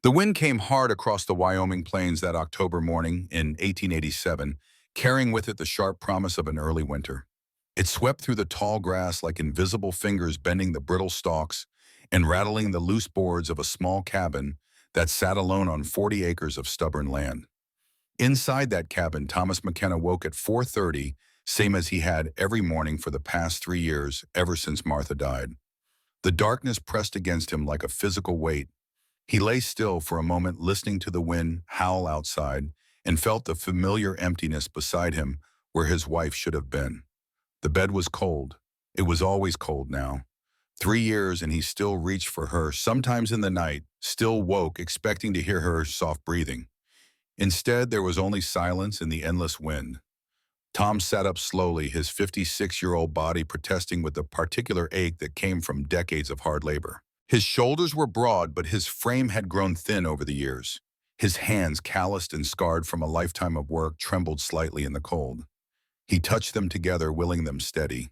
The wind came hard across the Wyoming plains that October morning in 1887, carrying with it the sharp promise of an early winter. It swept through the tall grass like invisible fingers bending the brittle stalks and rattling the loose boards of a small cabin that sat alone on 40 acres of stubborn land. Inside that cabin, Thomas McKenna woke at 4:30, same as he had every morning for the past 3 years, ever since Martha died. The darkness pressed against him like a physical weight. He lay still for a moment, listening to the wind howl outside, and felt the familiar emptiness beside him where his wife should have been. The bed was cold. It was always cold now. 3 years and he still reached for her, sometimes in the night, still woke, expecting to hear her soft breathing. Instead, there was only silence and the endless wind. Tom sat up slowly, his 56-year-old body protesting with the particular ache that came from decades of hard labor. His shoulders were broad, but his frame had grown thin over the years. His hands, calloused and scarred from a lifetime of work, trembled slightly in the cold. He touched them together, willing them steady.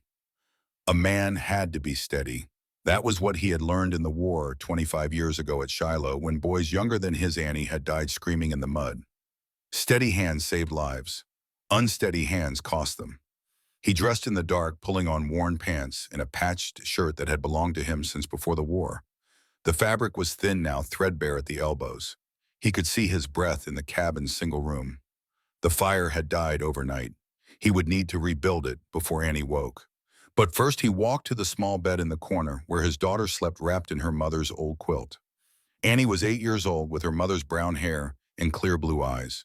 A man had to be steady. That was what he had learned in the war 25 years ago at Shiloh, when boys younger than his Annie had died screaming in the mud. Steady hands saved lives. Unsteady hands cost them. He dressed in the dark, pulling on worn pants and a patched shirt that had belonged to him since before the war. The fabric was thin now, threadbare at the elbows. He could see his breath in the cabin's single room. The fire had died overnight. He would need to rebuild it before Annie woke. But first he walked to the small bed in the corner where his daughter slept wrapped in her mother's old quilt. Annie was 8 years old with her mother's brown hair and clear blue eyes.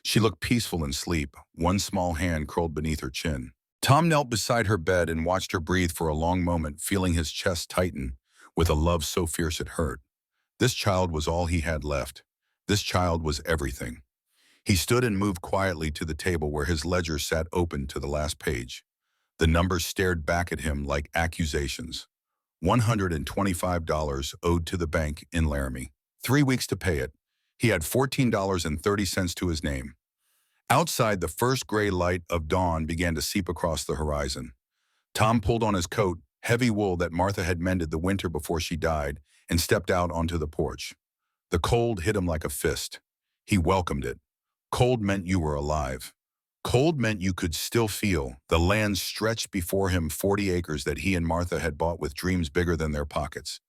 She looked peaceful in sleep, one small hand curled beneath her chin. Tom knelt beside her bed and watched her breathe for a long moment, feeling his chest tighten with a love so fierce it hurt. This child was all he had left. This child was everything. He stood and moved quietly to the table where his ledger sat open to the last page. The numbers stared back at him like accusations. $125 owed to the bank in Laramie. 3 weeks to pay it. He had $14.30 to his name. Outside, the first gray light of dawn began to seep across the horizon. Tom pulled on his coat, heavy wool that Martha had mended the winter before she died, and stepped out onto the porch. The cold hit him like a fist. He welcomed it. Cold meant you were alive. Cold meant you could still feel. The land stretched before him, 40 acres that he and Martha had bought with dreams bigger than their pockets.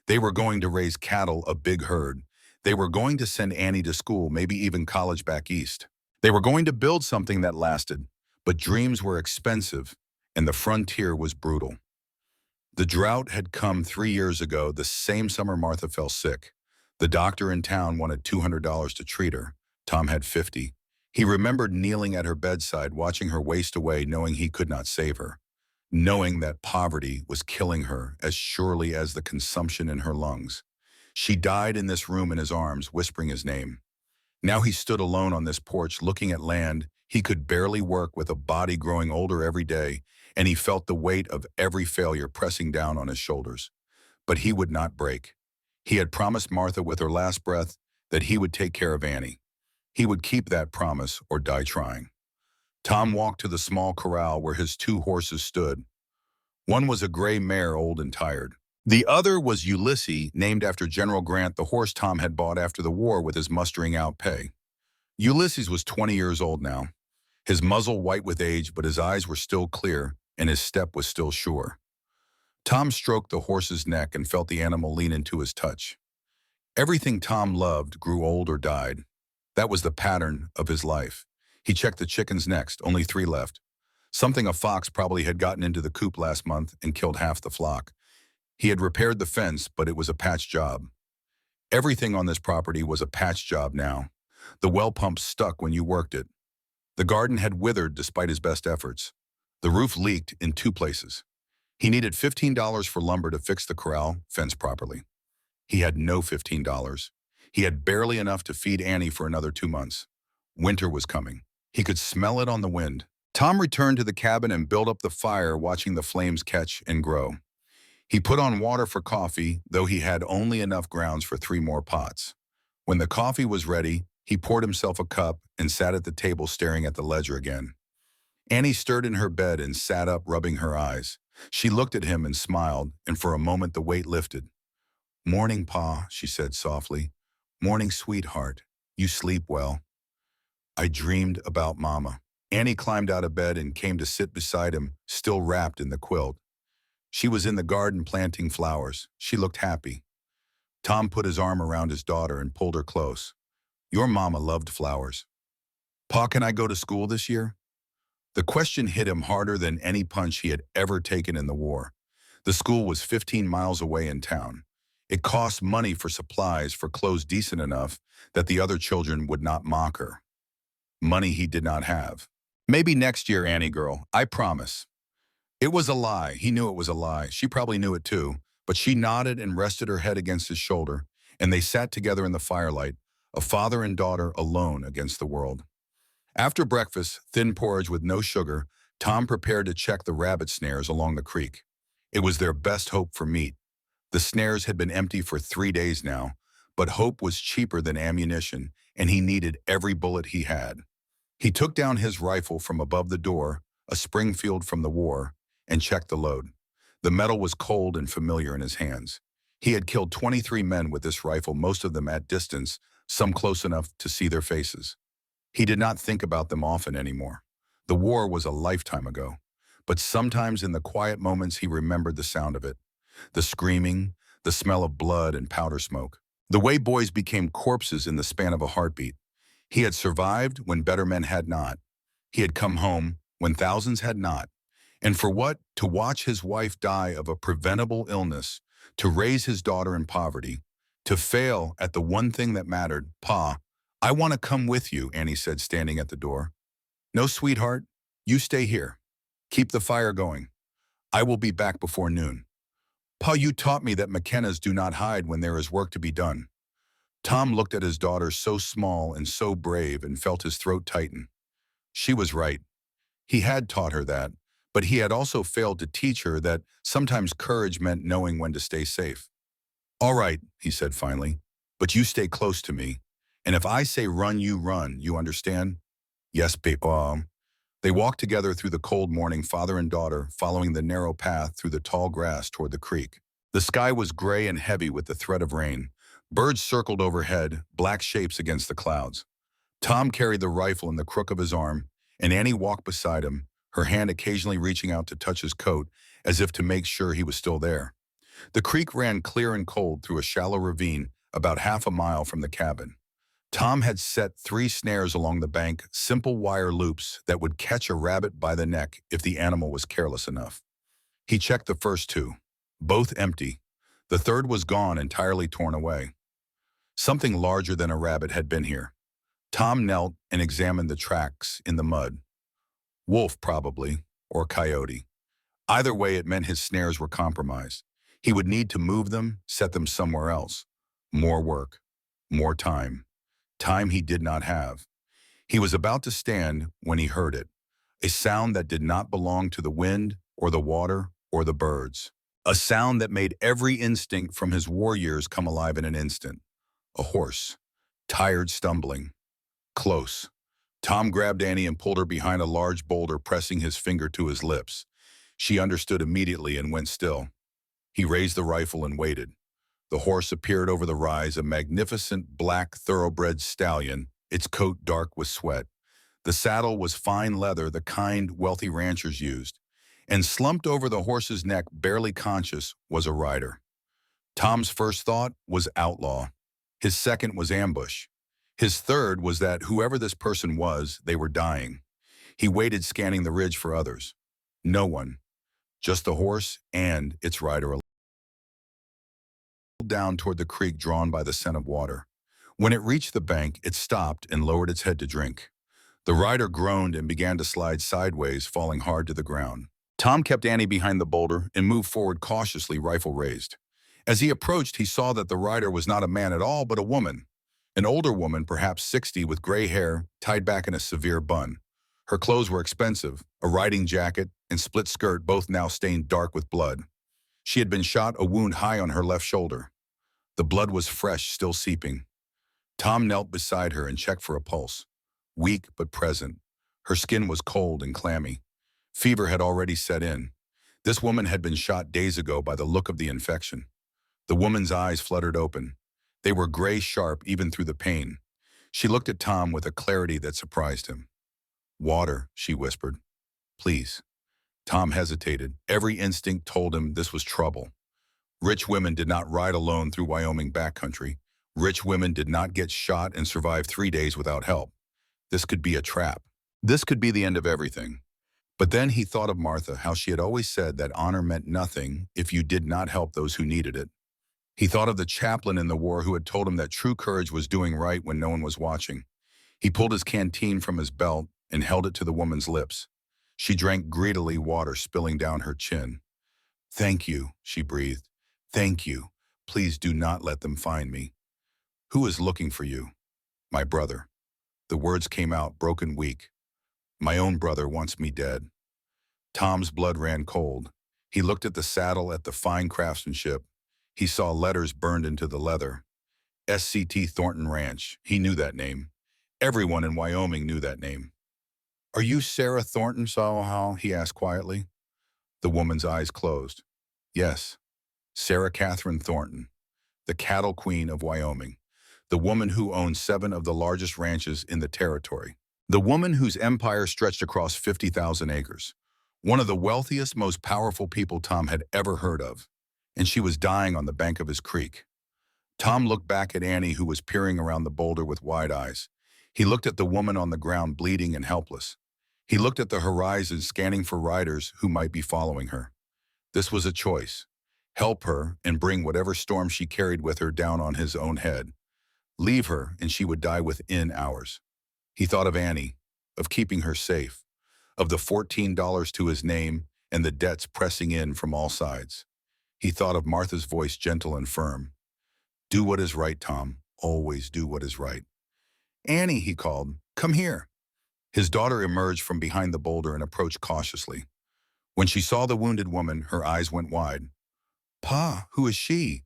They were going to raise cattle, a big herd. They were going to send Annie to school, maybe even college back east. They were going to build something that lasted, but dreams were expensive, and the frontier was brutal. The drought had come 3 years ago, the same summer Martha fell sick. The doctor in town wanted $200 to treat her. Tom had 50. He remembered kneeling at her bedside, watching her waste away, knowing he could not save her, knowing that poverty was killing her as surely as the consumption in her lungs. She died in this room in his arms, whispering his name. Now he stood alone on this porch, looking at land. He could barely work, with a body growing older every day, and he felt the weight of every failure pressing down on his shoulders. But he would not break. He had promised Martha with her last breath that he would take care of Annie. He would keep that promise or die trying. Tom walked to the small corral where his 2 horses stood. One was a gray mare, old and tired. The other was Ulysses, named after General Grant, the horse Tom had bought after the war with his mustering out pay. Ulysses was 20 years old now, his muzzle white with age, but his eyes were still clear and his step was still sure. Tom stroked the horse's neck and felt the animal lean into his touch. Everything Tom loved grew old or died. That was the pattern of his life. He checked the chickens next, only 3 left. Something a fox probably had gotten into the coop last month and killed half the flock. He had repaired the fence, but it was a patch job. Everything on this property was a patch job now. The well pump stuck when you worked it. The garden had withered despite his best efforts. The roof leaked in 2 places. He needed $15 for lumber to fix the corral fence properly. He had no $15. He had barely enough to feed Annie for another 2 months. Winter was coming. He could smell it on the wind. Tom returned to the cabin and built up the fire, watching the flames catch and grow. He put on water for coffee, though he had only enough grounds for 3 more pots. When the coffee was ready, he poured himself a cup and sat at the table staring at the ledger again. Annie stirred in her bed and sat up, rubbing her eyes. She looked at him and smiled, and for a moment the weight lifted. "Morning, Pa," she said softly. Morning, sweetheart. You sleep well. I dreamed about Mama. Annie climbed out of bed and came to sit beside him, still wrapped in the quilt. She was in the garden planting flowers. She looked happy. Tom put his arm around his daughter and pulled her close. Your mama loved flowers. Pa, can I go to school this year? The question hit him harder than any punch he had ever taken in the war. The school was 15 miles away in town. It cost money for supplies, for clothes decent enough that the other children would not mock her. Money he did not have. Maybe next year, Annie girl, I promise. It was a lie. He knew it was a lie. She probably knew it too, but she nodded and rested her head against his shoulder, and they sat together in the firelight, a father and daughter alone against the world. After breakfast, thin porridge with no sugar, Tom prepared to check the rabbit snares along the creek. It was their best hope for meat. The snares had been empty for 3 days now, but hope was cheaper than ammunition, and he needed every bullet he had. He took down his rifle from above the door, a Springfield from the war, and checked the load. The metal was cold and familiar in his hands. He had killed 23 men with this rifle, most of them at distance, some close enough to see their faces. He did not think about them often anymore. The war was a lifetime ago, but sometimes in the quiet moments he remembered the sound of it. The screaming, the smell of blood and powder smoke. The way boys became corpses in the span of a heartbeat. He had survived when better men had not. He had come home when thousands had not. And for what? To watch his wife die of a preventable illness, to raise his daughter in poverty, to fail at the one thing that mattered. Pa, I want to come with you, Annie said, standing at the door. No, sweetheart, you stay here. Keep the fire going. I will be back before noon. Pa, you taught me that McKennas do not hide when there is work to be done. Tom looked at his daughter, so small and so brave, and felt his throat tighten. She was right. He had taught her that, but he had also failed to teach her that sometimes courage meant knowing when to stay safe. All right, he said finally, but you stay close to me. And if I say run, you understand? Yes, Papa. They walked together through the cold morning, father and daughter, following the narrow path through the tall grass toward the creek. The sky was gray and heavy with the threat of rain. Birds circled overhead, black shapes against the clouds. Tom carried the rifle in the crook of his arm, and Annie walked beside him, her hand occasionally reaching out to touch his coat, as if to make sure he was still there. The creek ran clear and cold through a shallow ravine about half a mile from the cabin. Tom had set 3 snares along the bank, simple wire loops that would catch a rabbit by the neck if the animal was careless enough. He checked the first 2, both empty. The third was gone, entirely torn away. Something larger than a rabbit had been here. Tom knelt and examined the tracks in the mud. Wolf, probably, or coyote. Either way, it meant his snares were compromised. He would need to move them, set them somewhere else. More work. More time. Time he did not have. He was about to stand when he heard it. A sound that did not belong to the wind, or the water, or the birds. A sound that made every instinct from his war years come alive in an instant. A horse. Tired, stumbling. Close. Tom grabbed Annie and pulled her behind a large boulder, pressing his finger to his lips. She understood immediately and went still. He raised the rifle and waited. The horse appeared over the rise, a magnificent black thoroughbred stallion, its coat dark with sweat. The saddle was fine leather, the kind wealthy ranchers used. And slumped over the horse's neck, barely conscious, was a rider. Tom's first thought was outlaw. His second was ambush. His third was that whoever this person was, they were dying. He waited, scanning the ridge for others. No one. Just the horse and its rider alone. Down toward the creek, drawn by the scent of water. When it reached the bank, it stopped and lowered its head to drink. The rider groaned and began to slide sideways, falling hard to the ground. Tom kept Annie behind the boulder and moved forward cautiously, rifle raised. As he approached, he saw that the rider was not a man at all, but a woman. An older woman, perhaps 60, with gray hair, tied back in a severe bun. Her clothes were expensive, a riding jacket and split skirt, both now stained dark with blood. She had been shot, a wound high on her left shoulder. The blood was fresh, still seeping. Tom knelt beside her and checked for a pulse. Weak but present. Her skin was cold and clammy. Fever had already set in. This woman had been shot days ago by the look of the infection. The woman's eyes fluttered open. They were gray sharp even through the pain. She looked at Tom with a clarity that surprised him. "Water," she whispered. "Please." Tom hesitated. Every instinct told him this was trouble. Rich women did not ride alone through Wyoming backcountry. Rich women did not get shot and survive 3 days without help. This could be a trap. This could be the end of everything. But then he thought of Martha, how she had always said that honor meant nothing if you did not help those who needed it. He thought of the chaplain in the war who had told him that true courage was doing right when no one was watching. He pulled his canteen from his belt and held it to the woman's lips. She drank greedily, water spilling down her chin. "Thank you," she breathed. "Thank you. Please do not let them find me." "Who is looking for you?" "My brother." The words came out, broken, weak. "My own brother wants me dead." Tom's blood ran cold. He looked at the saddle, at the fine craftsmanship. He saw letters burned into the leather. SCT Thornton Ranch. He knew that name. Everyone in Wyoming knew that name. "Are you Sarah Thornton, Sawahal?" he asked quietly. The woman's eyes closed. "Yes, Sarah Catherine Thornton, the cattle queen of Wyoming, the woman who owned 7 of the largest ranches in the territory, the woman whose empire stretched across 50,000 acres, one of the wealthiest, most powerful people Tom had ever heard of, and she was dying on the bank of his creek." Tom looked back at Annie, who was peering around the boulder with wide eyes. He looked at the woman on the ground, bleeding and helpless. He looked at the horizon, scanning for riders who might be following her. This was a choice. Help her and bring whatever storm she carried with her down on his own head. Leave her and she would die within hours. He thought of Annie, of keeping her safe, of the $14 to his name and the debts pressing in from all sides. He thought of Martha's voice, gentle and firm. "Do what is right, Tom. Always do what is right." "Annie," he called, "come here." His daughter emerged from behind the boulder and approached cautiously. When she saw the wounded woman, her eyes went wide. "Pa, who is she?"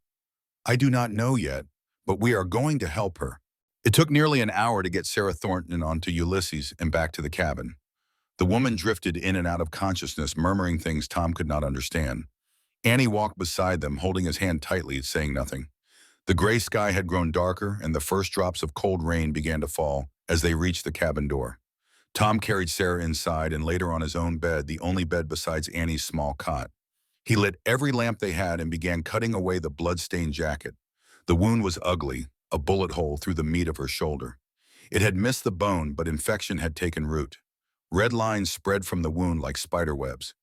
"I do not know yet, but we are going to help her." It took nearly an hour to get Sarah Thornton onto Ulysses and back to the cabin. The woman drifted in and out of consciousness, murmuring things Tom could not understand. Annie walked beside them, holding his hand tightly, saying nothing. The gray sky had grown darker, and the first drops of cold rain began to fall as they reached the cabin door. Tom carried Sarah inside and laid her on his own bed, the only bed besides Annie's small cot. He lit every lamp they had and began cutting away the blood-stained jacket. The wound was ugly, a bullet hole through the meat of her shoulder. It had missed the bone, but infection had taken root. Red lines spread from the wound like spider webs.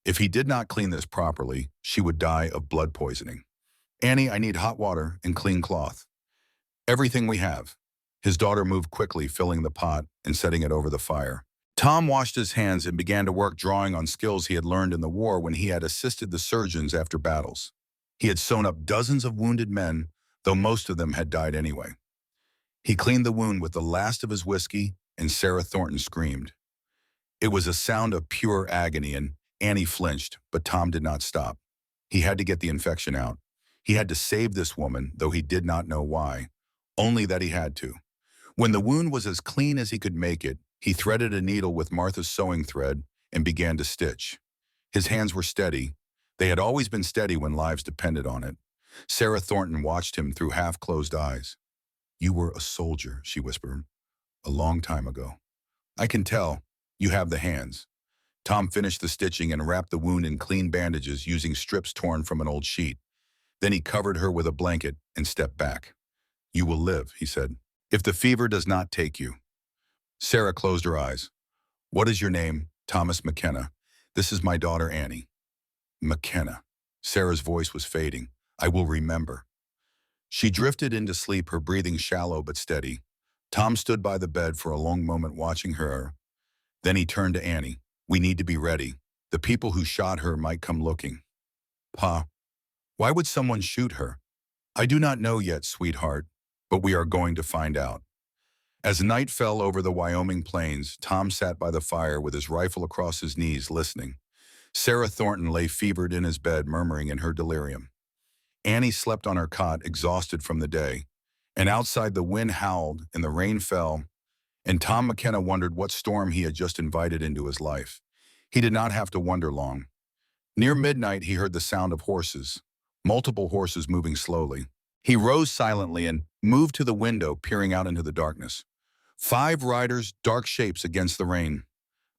If he did not clean this properly, she would die of blood poisoning. "Annie, I need hot water and clean cloth." "Everything we have." His daughter moved quickly, filling the pot and setting it over the fire. Tom washed his hands and began to work, drawing on skills he had learned in the war when he had assisted the surgeons after battles. He had sewn up dozens of wounded men, though most of them had died anyway. He cleaned the wound with the last of his whiskey, and Sarah Thornton screamed. It was a sound of pure agony, and Annie flinched, but Tom did not stop. He had to get the infection out. He had to save this woman, though he did not know why, only that he had to. When the wound was as clean as he could make it, he threaded a needle with Martha's sewing thread and began to stitch. His hands were steady. They had always been steady when lives depended on it. Sarah Thornton watched him through half-closed eyes. "You were a soldier," she whispered, "a long time ago. I can tell. You have the hands." Tom finished the stitching and wrapped the wound in clean bandages using strips torn from an old sheet. Then he covered her with a blanket and stepped back. "You will live," he said, "if the fever does not take you." Sarah closed her eyes. "What is your name?" "Thomas McKenna. This is my daughter Annie." "McKenna." Sarah's voice was fading. "I will remember." She drifted into sleep, her breathing shallow but steady. Tom stood by the bed for a long moment watching her. Then he turned to Annie. "We need to be ready. The people who shot her might come looking." "Pa, why would someone shoot her?" "I do not know yet, sweetheart, but we are going to find out." As night fell over the Wyoming plains, Tom sat by the fire with his rifle across his knees, listening. Sarah Thornton lay fevered in his bed, murmuring in her delirium. Annie slept on her cot, exhausted from the day, and outside the wind howled and the rain fell, and Tom McKenna wondered what storm he had just invited into his life. He did not have to wonder long. Near midnight, he heard the sound of horses, multiple horses moving slowly. He rose silently and moved to the window, peering out into the darkness. 5 riders, dark shapes against the rain.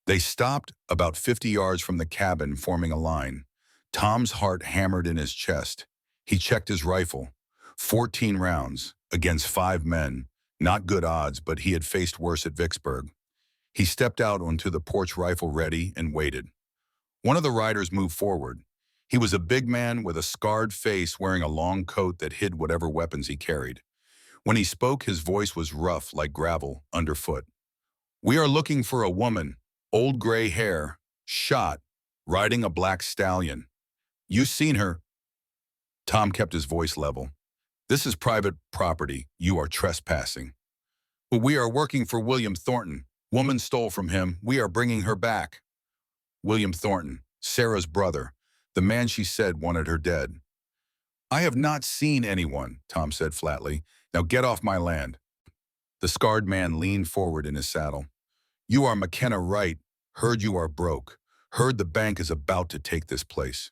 They stopped about 50 yards from the cabin, forming a line. Tom's heart hammered in his chest. He checked his rifle. 14 rounds against 5 men. Not good odds, but he had faced worse at Vicksburg. He stepped out onto the porch, rifle ready, and waited. One of the riders moved forward. He was a big man with a scarred face, wearing a long coat that hid whatever weapons he carried. When he spoke, his voice was rough like gravel underfoot. "We are looking for a woman, old gray hair, shot, riding a black stallion. You seen her?" Tom kept his voice level. "This is private property. You are trespassing." "But we are working for William Thornton. Woman stole from him. We are bringing her back." William Thornton, Sarah's brother, the man she said wanted her dead. "I have not seen anyone," Tom said flatly. "Now get off my land." The scarred man leaned forward in his saddle. "You are McKenna Wright. Heard you are broke. Heard the bank is about to take this place.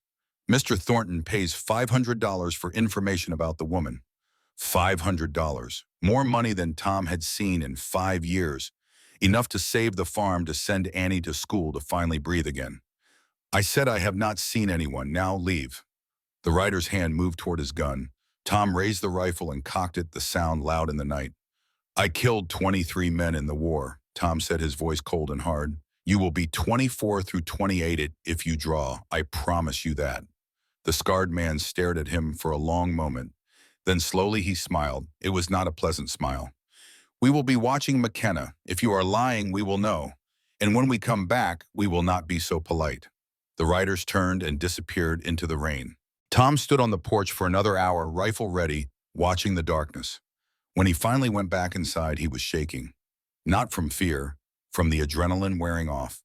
Mr. Thornton pays $500 for information about the woman." $500. More money than Tom had seen in 5 years. Enough to save the farm, to send Annie to school, to finally breathe again. "I said I have not seen anyone. Now leave." The rider's hand moved toward his gun. Tom raised the rifle and cocked it, the sound loud in the night. "I killed 23 men in the war," Tom said, his voice cold and hard. "You will be 24 through 28 if you draw. I promise you that." The scarred man stared at him for a long moment. Then slowly he smiled. It was not a pleasant smile. "We will be watching McKenna. If you are lying, we will know. And when we come back, we will not be so polite." The riders turned and disappeared into the rain. Tom stood on the porch for another hour, rifle ready, watching the darkness. When he finally went back inside, he was shaking. Not from fear, from the adrenaline wearing off.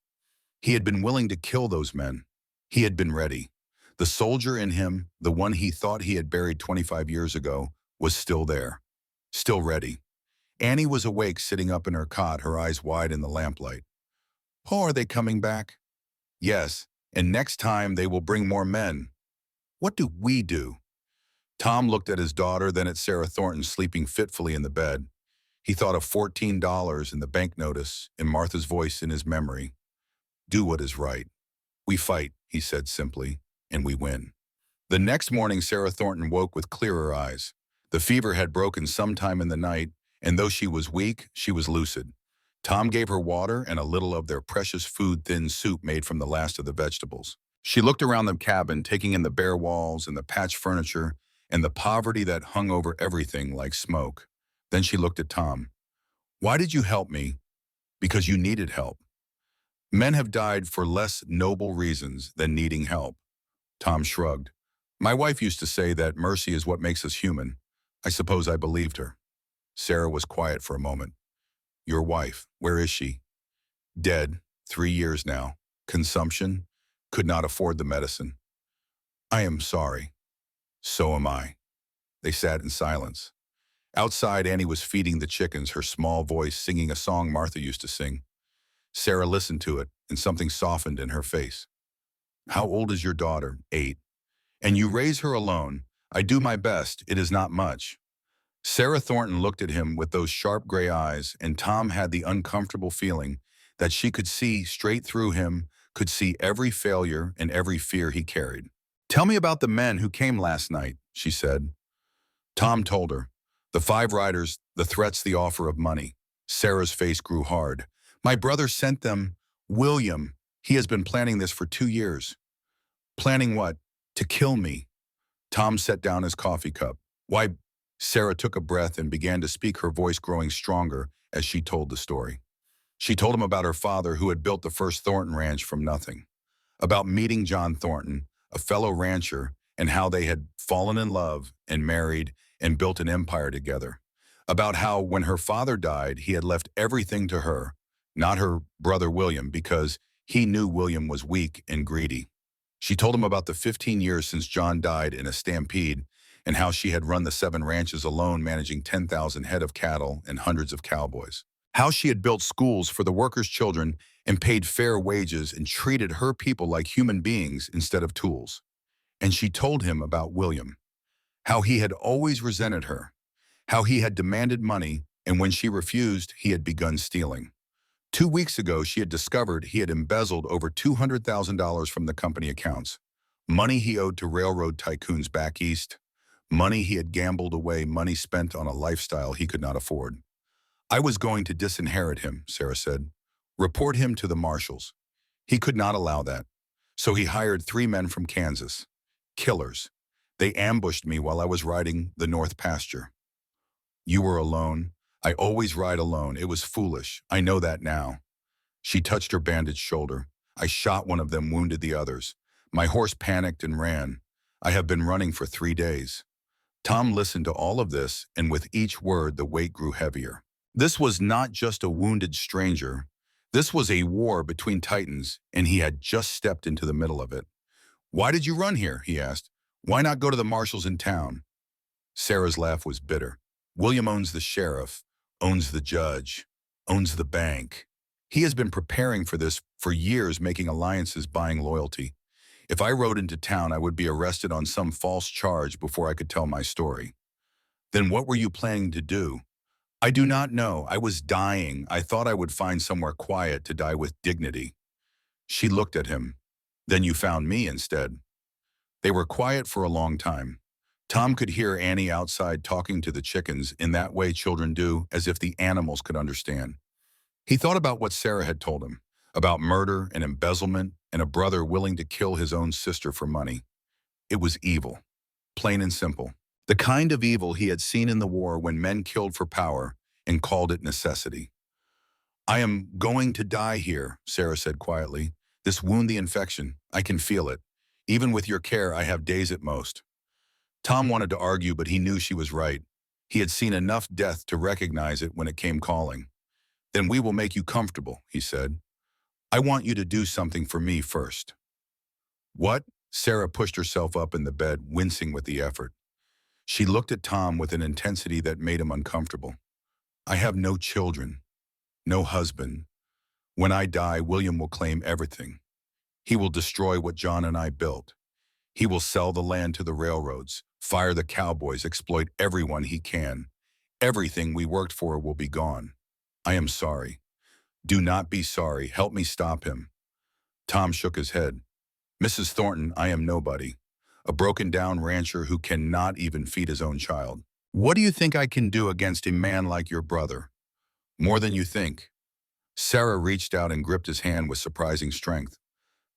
He had been willing to kill those men. He had been ready. The soldier in him, the one he thought he had buried 25 years ago, was still there. Still ready. Annie was awake, sitting up in her cot, her eyes wide in the lamplight. "Oh, are they coming back?" "Yes, and next time they will bring more men." "What do we do?" Tom looked at his daughter, then at Sarah Thornton sleeping fitfully in the bed. He thought of $14 in the bank notice and Martha's voice in his memory. "Do what is right. We fight," he said simply, "and we win." The next morning, Sarah Thornton woke with clearer eyes. The fever had broken sometime in the night, and though she was weak, she was lucid. Tom gave her water and a little of their precious food, thin soup made from the last of the vegetables. She looked around the cabin, taking in the bare walls and the patched furniture and the poverty that hung over everything like smoke. Then she looked at Tom. "Why did you help me?" "Because you needed help." "Men have died for less noble reasons than needing help." Tom shrugged. "My wife used to say that mercy is what makes us human. I suppose I believed her." Sarah was quiet for a moment. "Your wife, where is she?" "Dead, 3 years now. Consumption. Could not afford the medicine." "I am sorry." "So am I." They sat in silence. Outside, Annie was feeding the chickens, her small voice singing a song Martha used to sing. Sarah listened to it, and something softened in her face. "How old is your daughter?" 8. "And you raise her alone?" "I do my best. It is not much." Sarah Thornton looked at him with those sharp gray eyes, and Tom had the uncomfortable feeling that she could see straight through him, could see every failure and every fear he carried. "Tell me about the men who came last night," she said. Tom told her. The 5 riders, the threats, the offer of money. Sarah's face grew hard. "My brother sent them. William. He has been planning this for 2 years." "Planning what?" "To kill me." Tom set down his coffee cup. "Why?" Sarah took a breath and began to speak, her voice growing stronger as she told the story. She told him about her father, who had built the first Thornton ranch from nothing. About meeting John Thornton, a fellow rancher, and how they had fallen in love and married and built an empire together. About how, when her father died, he had left everything to her, not her brother William, because he knew William was weak and greedy. She told him about the 15 years since John died in a stampede, and how she had run the 7 ranches alone, managing 10,000 head of cattle and hundreds of cowboys. How she had built schools for the workers' children and paid fair wages and treated her people like human beings instead of tools. And she told him about William. how he had always resented her, how he had demanded money, and when she refused, he had begun stealing. 2 weeks ago, she had discovered he had embezzled over $200,000 from the company accounts. Money he owed to railroad tycoons back east, money he had gambled away, money spent on a lifestyle he could not afford. I was going to disinherit him, Sarah said. Report him to the marshals. He could not allow that. So he hired 3 men from Kansas. Killers. They ambushed me while I was riding the North Pasture. You were alone. I always ride alone. It was foolish. I know that now. She touched her bandaged shoulder. I shot one of them, wounded the others. My horse panicked and ran. I have been running for 3 days. Tom listened to all of this, and with each word, the weight grew heavier. This was not just a wounded stranger. This was a war between titans, and he had just stepped into the middle of it. Why did you run here? He asked. Why not go to the marshals in town? Sarah's laugh was bitter. William owns the sheriff, owns the judge, owns the bank. He has been preparing for this for years, making alliances, buying loyalty. If I rode into town, I would be arrested on some false charge before I could tell my story. Then what were you planning to do? I do not know. I was dying. I thought I would find somewhere quiet to die with dignity. She looked at him. Then you found me instead. They were quiet for a long time. Tom could hear Annie outside talking to the chickens in that way children do, as if the animals could understand. He thought about what Sarah had told him, about murder and embezzlement and a brother willing to kill his own sister for money. It was evil, plain and simple. The kind of evil he had seen in the war when men killed for power and called it necessity. I am going to die here, Sarah said quietly. This wound, the infection, I can feel it. Even with your care, I have days at most. Tom wanted to argue, but he knew she was right. He had seen enough death to recognize it when it came calling. Then we will make you comfortable, he said. I want you to do something for me first. What? Sarah pushed herself up in the bed, wincing with the effort. She looked at Tom with an intensity that made him uncomfortable. I have no children, no husband. When I die, William will claim everything. He will destroy what John and I built. He will sell the land to the railroads, fire the cowboys, exploit everyone he can. Everything we worked for will be gone. I am sorry. Do not be sorry. Help me stop him. Tom shook his head. Mrs. Thornton, I am nobody. A broken-down rancher who cannot even feed his own child. What do you think I can do against a man like your brother? More than you think. Sarah reached out and gripped his hand with surprising strength.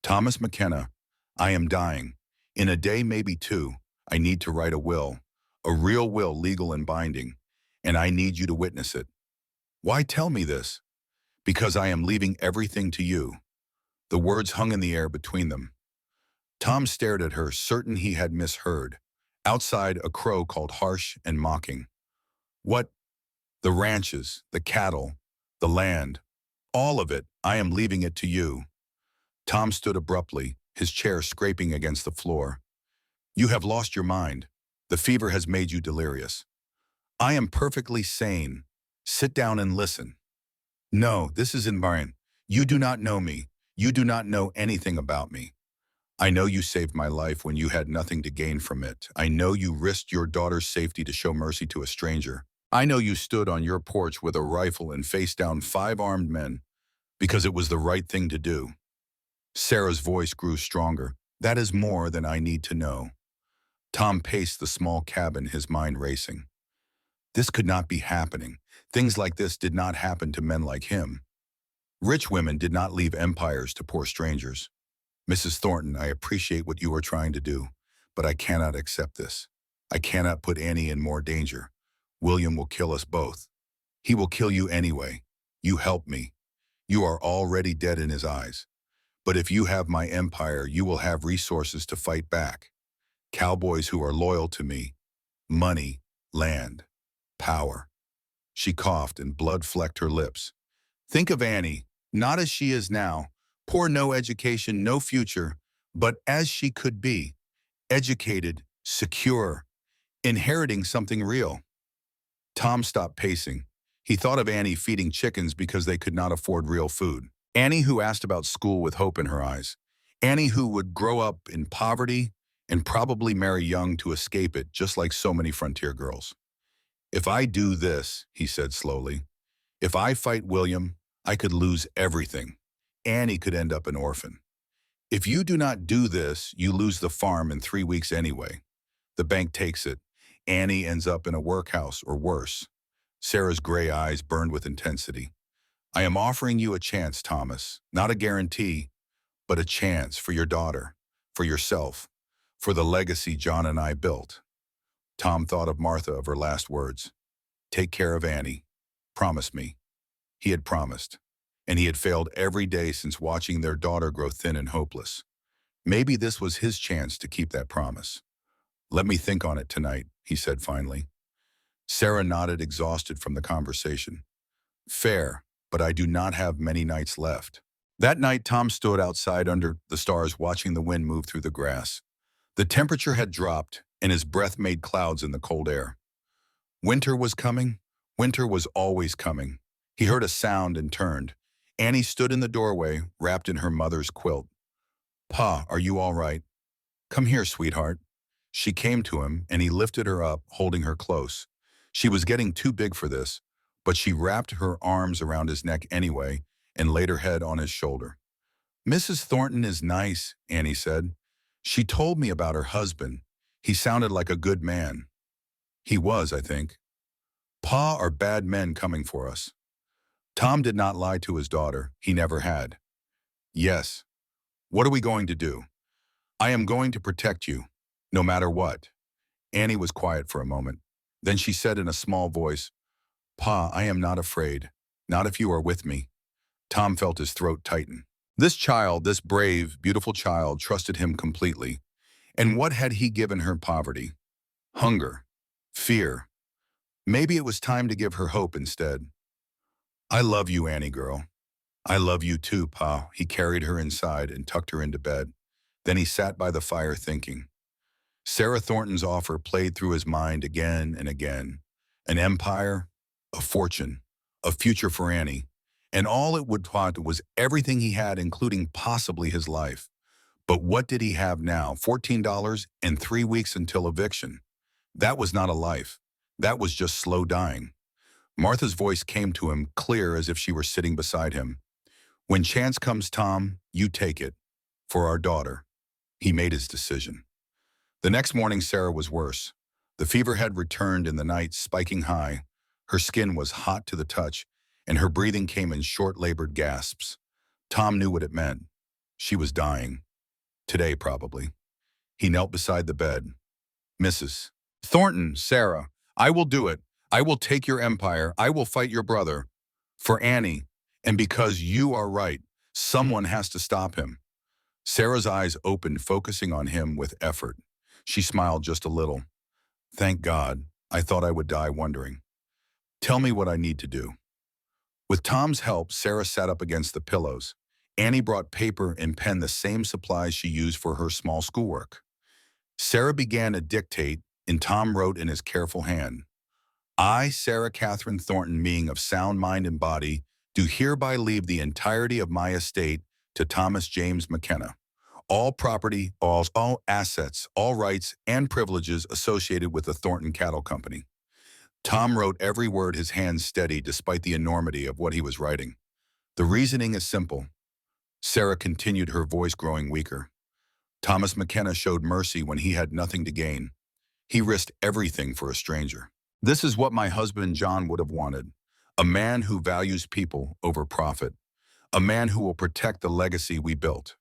Thomas McKenna, I am dying. In a day, maybe 2, I need to write a will. A real will, legal and binding. And I need you to witness it. Why tell me this? Because I am leaving everything to you. The words hung in the air between them. Tom stared at her, certain he had misheard. Outside, a crow called harsh and mocking. What? The ranches, the cattle, the land. All of it, I am leaving it to you. Tom stood abruptly, his chair scraping against the floor. You have lost your mind. The fever has made you delirious. I am perfectly sane. Sit down and listen. No, this isn't mine. You do not know me. You do not know anything about me. I know you saved my life when you had nothing to gain from it. I know you risked your daughter's safety to show mercy to a stranger. I know you stood on your porch with a rifle and faced down 5 armed men because it was the right thing to do. Sarah's voice grew stronger. That is more than I need to know. Tom paced the small cabin, his mind racing. This could not be happening. Things like this did not happen to men like him. Rich women did not leave empires to poor strangers. Mrs. Thornton, I appreciate what you are trying to do, but I cannot accept this. I cannot put Annie in more danger. William will kill us both. He will kill you anyway. You help me. You are already dead in his eyes. But if you have my empire, you will have resources to fight back. Cowboys who are loyal to me. Money, land, power. She coughed and blood flecked her lips. Think of Annie, not as she is now. Poor, no education, no future, but as she could be. Educated, secure, inheriting something real. Tom stopped pacing. He thought of Annie feeding chickens because they could not afford real food. Annie who asked about school with hope in her eyes. Annie who would grow up in poverty and probably marry young to escape it, just like so many frontier girls. If I do this, he said slowly, if I fight William, I could lose everything. Annie could end up an orphan. If you do not do this, you lose the farm in 3 weeks anyway. The bank takes it. Annie ends up in a workhouse or worse. Sarah's gray eyes burned with intensity. I am offering you a chance, Thomas. Not a guarantee, but a chance for your daughter, for yourself, for the legacy John and I built. Tom thought of Martha, of her last words. Take care of Annie. Promise me. He had promised, and he had failed every day since watching their daughter grow thin and hopeless. Maybe this was his chance to keep that promise. Let me think on it tonight, he said finally. Sarah nodded, exhausted from the conversation. Fair, but I do not have many nights left. That night, Tom stood outside under the stars watching the wind move through the grass. The temperature had dropped, and his breath made clouds in the cold air. Winter was coming. Winter was always coming. He heard a sound and turned. Annie stood in the doorway, wrapped in her mother's quilt. Pa, are you all right? Come here, sweetheart. She came to him, and he lifted her up, holding her close. She was getting too big for this, but she wrapped her arms around his neck anyway and laid her head on his shoulder. Mrs. Thornton is nice, Annie said. She told me about her husband. He sounded like a good man. He was, I think. Pa, are bad men coming for us? Tom did not lie to his daughter. He never had. Yes. What are we going to do? I am going to protect you, no matter what. Annie was quiet for a moment. Then she said in a small voice, Pa, I am not afraid. Not if you are with me. Tom felt his throat tighten. This child, this brave, beautiful child, trusted him completely. And what had he given her? Poverty, hunger, fear. Maybe it was time to give her hope instead. I love you, Annie girl. I love you too, Pa. He carried her inside and tucked her into bed. Then he sat by the fire thinking. Sarah Thornton's offer played through his mind again and again. An empire, a fortune, a future for Annie. And all it would want was everything he had, including possibly his life. But what did he have now? $14 and 3 weeks until eviction. That was not a life. That was just slow dying. Martha's voice came to him, clear as if she were sitting beside him. When chance comes, Tom, you take it. For our daughter. He made his decision. The next morning, Sarah was worse. The fever had returned in the night, spiking high. Her skin was hot to the touch, and her breathing came in short-labored gasps. Tom knew what it meant. She was dying. Today, probably. He knelt beside the bed. Mrs. Thornton, Sarah, I will do it. I will take your empire. I will fight your brother. For Annie, and because you are right, someone has to stop him. Sarah's eyes opened, focusing on him with effort. She smiled just a little. Thank God. I thought I would die wondering. Tell me what I need to do. With Tom's help, Sarah sat up against the pillows. Annie brought paper and pen, the same supplies she used for her small schoolwork. Sarah began to dictate, and Tom wrote in his careful hand. I, Sarah Catherine Thornton, being of sound mind and body, do hereby leave the entirety of my estate to Thomas James McKenna. All property, all assets, all rights and privileges associated with the Thornton Cattle Company. Tom wrote every word, his hands steady despite the enormity of what he was writing. The reasoning is simple. Sarah continued, her voice growing weaker. Thomas McKenna showed mercy when he had nothing to gain. He risked everything for a stranger. This is what my husband John would have wanted. A man who values people over profit. A man who will protect the legacy we built.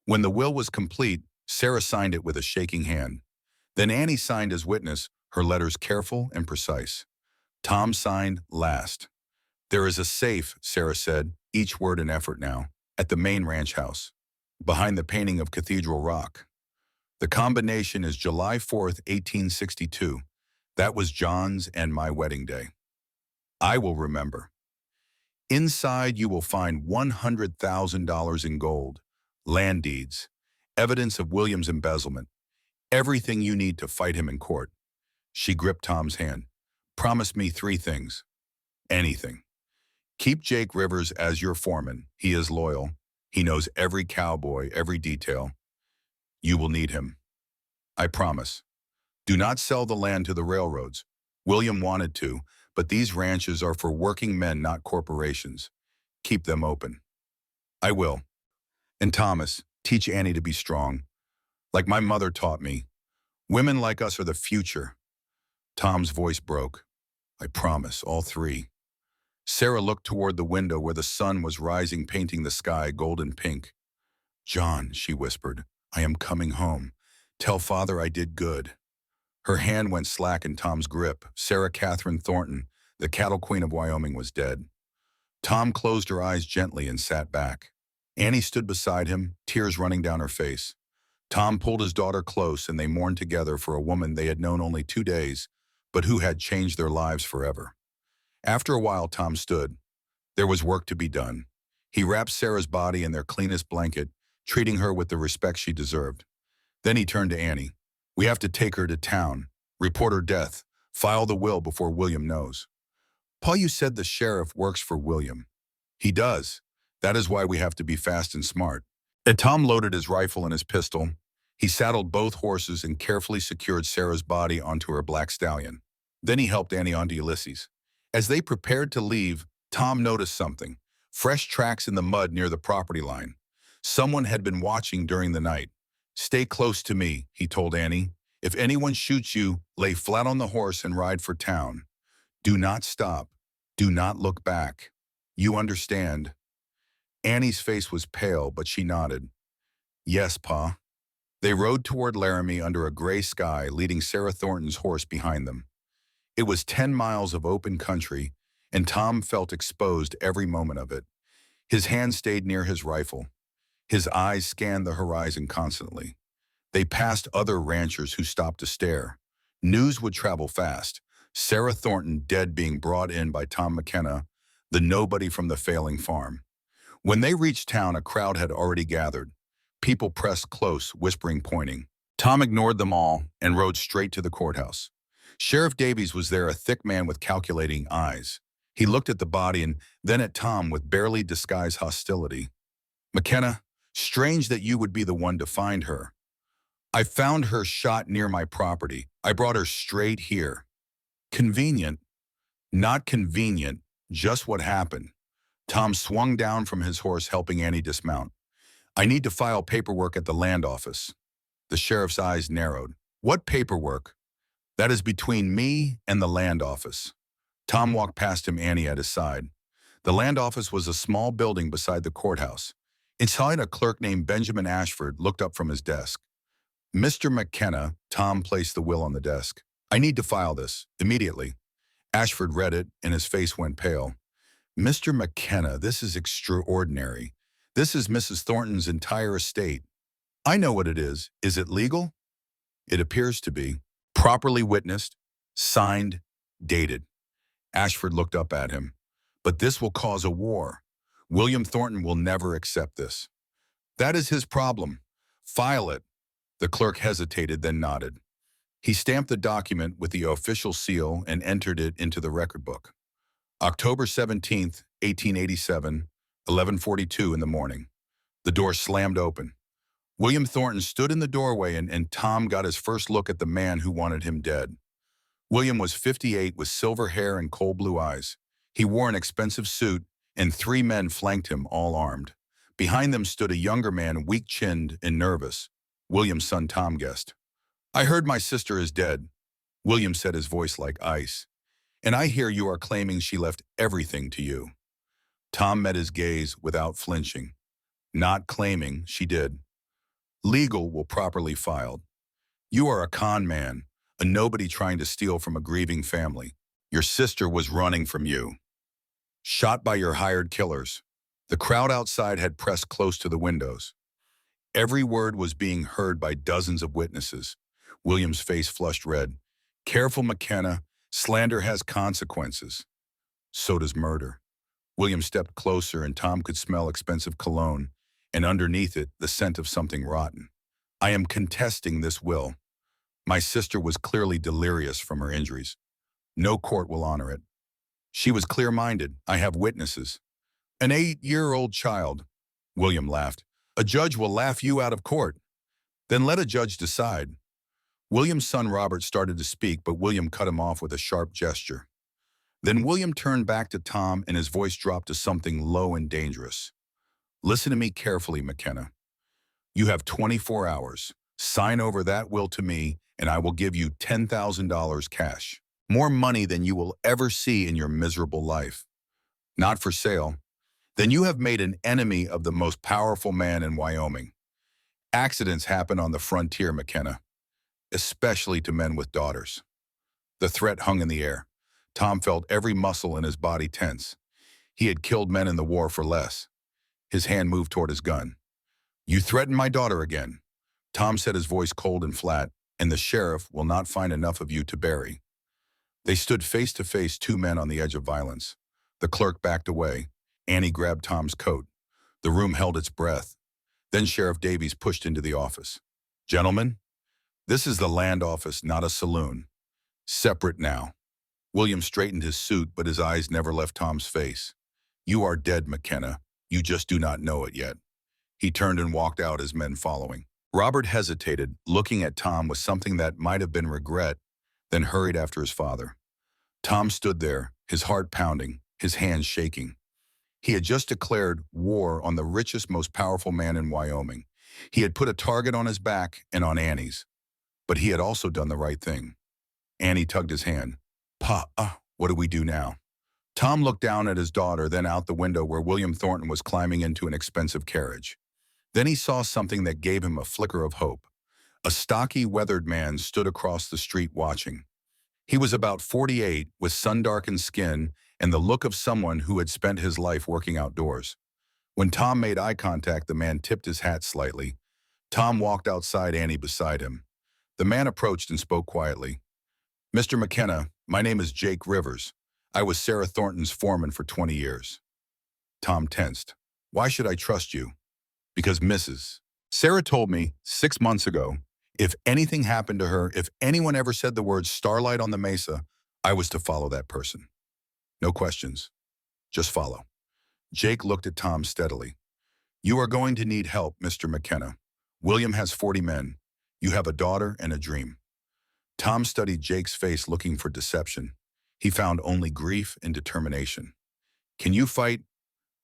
When the will was complete, Sarah signed it with a shaking hand. Then Annie signed as witness, her letters careful and precise. Tom signed last. There is a safe, Sarah said, each word an effort now, at the main ranch house, behind the painting of Cathedral Rock. The combination is July 4th, 1862. That was John's and my wedding day. I will remember. Inside you will find $100,000 in gold, land deeds, evidence of William's embezzlement, everything you need to fight him in court. She gripped Tom's hand. Promise me 3 things. Anything. Keep Jake Rivers as your foreman. He is loyal. He knows every cowboy, every detail. You will need him. I promise. Do not sell the land to the railroads. William wanted to, but these ranches are for working men, not corporations. Keep them open. I will. And Thomas, teach Annie to be strong. Like my mother taught me. Women like us are the future. Tom's voice broke. I promise, all three. Sarah looked toward the window where the sun was rising, painting the sky golden pink. John, she whispered, I am coming home. Tell father I did good. Her hand went slack in Tom's grip. Sarah Catherine Thornton, the cattle queen of Wyoming, was dead. Tom closed her eyes gently and sat back. Annie stood beside him, tears running down her face. Tom pulled his daughter close and they mourned together for a woman they had known only 2 days, but who had changed their lives forever. After a while, Tom stood. There was work to be done. He wrapped Sarah's body in their cleanest blanket, treating her with the respect she deserved. Then he turned to Annie. We have to take her to town, report her death, file the will before William knows. Pa, you said the sheriff works for William. He does. That is why we have to be fast and smart. And Tom loaded his rifle and his pistol. He saddled both horses and carefully secured Sarah's body onto her black stallion. Then he helped Annie onto Ulysses. As they prepared to leave, Tom noticed something. Fresh tracks in the mud near the property line. Someone had been watching during the night. Stay close to me, he told Annie. If anyone shoots you, lay flat on the horse and ride for town. Do not stop. Do not look back. You understand? Annie's face was pale, but she nodded. Yes, Pa. They rode toward Laramie under a gray sky, leading Sarah Thornton's horse behind them. It was 10 miles of open country, and Tom felt exposed every moment of it. His hand stayed near his rifle. His eyes scanned the horizon constantly. They passed other ranchers who stopped to stare. News would travel fast. Sarah Thornton dead, being brought in by Tom McKenna, the nobody from the failing farm. When they reached town, a crowd had already gathered. People pressed close, whispering, pointing. Tom ignored them all and rode straight to the courthouse. Sheriff Davies was there, a thick man with calculating eyes. He looked at the body and then at Tom with barely disguised hostility. McKenna, strange that you would be the one to find her. I found her shot near my property. I brought her straight here. Convenient. Not convenient, just what happened. Tom swung down from his horse, helping Annie dismount. I need to file paperwork at the land office. The sheriff's eyes narrowed. What paperwork? That is between me and the land office. Tom walked past him, Annie at his side. The land office was a small building beside the courthouse. Inside, a clerk named Benjamin Ashford looked up from his desk. Mr. McKenna, Tom placed the will on the desk. I need to file this, immediately. Ashford read it, and his face went pale. Mr. McKenna, this is extraordinary. This is Mrs. Thornton's entire estate. I know what it is. Is it legal? It appears to be. Properly witnessed, signed, dated. Ashford looked up at him. But this will cause a war. William Thornton will never accept this. That is his problem. File it. The clerk hesitated, then nodded. He stamped the document with the official seal and entered it into the record book. October 17th, 1887, 11:42 in the morning. The door slammed open. William Thornton stood in the doorway and Tom got his first look at the man who wanted him dead. William was 58 with silver hair and coal blue eyes. He wore an expensive suit and 3 men flanked him, all armed. Behind them stood a younger man, weak-chinned and nervous. William's son Tom guessed. I heard my sister is dead, William said, his voice like ice. And I hear you are claiming she left everything to you. Tom met his gaze without flinching. Not claiming, she did. Legal will properly filed. You are a con man, a nobody trying to steal from a grieving family. Your sister was running from you. Shot by your hired killers. The crowd outside had pressed close to the windows. Every word was being heard by dozens of witnesses. William's face flushed red. Careful, McKenna. Slander has consequences. So does murder. William stepped closer and Tom could smell expensive cologne, and underneath it, the scent of something rotten. I am contesting this will. My sister was clearly delirious from her injuries. No court will honor it. She was clear-minded. I have witnesses. An 8-year-old child. William laughed. A judge will laugh you out of court. Then let a judge decide. William's son Robert started to speak, but William cut him off with a sharp gesture. Then William turned back to Tom and his voice dropped to something low and dangerous. Listen to me carefully, McKenna. You have 24 hours. Sign over that will to me, and I will give you $10,000 cash. More money than you will ever see in your miserable life. Not for sale. Then you have made an enemy of the most powerful man in Wyoming. Accidents happen on the frontier, McKenna, especially to men with daughters. The threat hung in the air. Tom felt every muscle in his body tense. He had killed men in the war for less. His hand moved toward his gun. You threaten my daughter again. Tom said, his voice cold and flat, and the sheriff will not find enough of you to bury. They stood face to face, two men on the edge of violence. The clerk backed away. Annie grabbed Tom's coat. The room held its breath. Then Sheriff Davies pushed into the office. Gentlemen, this is the land office, not a saloon. Separate now. William straightened his suit, but his eyes never left Tom's face. You are dead, McKenna. You just do not know it yet. He turned and walked out, his men following. Robert hesitated, looking at Tom with something that might have been regret, then hurried after his father. Tom stood there, his heart pounding, his hands shaking. He had just declared war on the richest, most powerful man in Wyoming. He had put a target on his back and on Annie's. But he had also done the right thing. Annie tugged his hand. What do we do now? Tom looked down at his daughter, then out the window where William Thornton was climbing into an expensive carriage. Then he saw something that gave him a flicker of hope. A stocky, weathered man stood across the street watching. He was about 48, with sun-darkened skin and the look of someone who had spent his life working outdoors. When Tom made eye contact, the man tipped his hat slightly. Tom walked outside, Annie beside him. The man approached and spoke quietly. Mr. McKenna, my name is Jake Rivers. I was Sarah Thornton's foreman for 20 years. Tom tensed. Why should I trust you? Because Mrs. Sarah told me 6 months ago, if anything happened to her, if anyone ever said the word Starlight on the Mesa, I was to follow that person. No questions. Just follow. Jake looked at Tom steadily. You are going to need help, Mr. McKenna. William has 40 men. You have a daughter and a dream. Tom studied Jake's face, looking for deception. He found only grief and determination. Can you fight?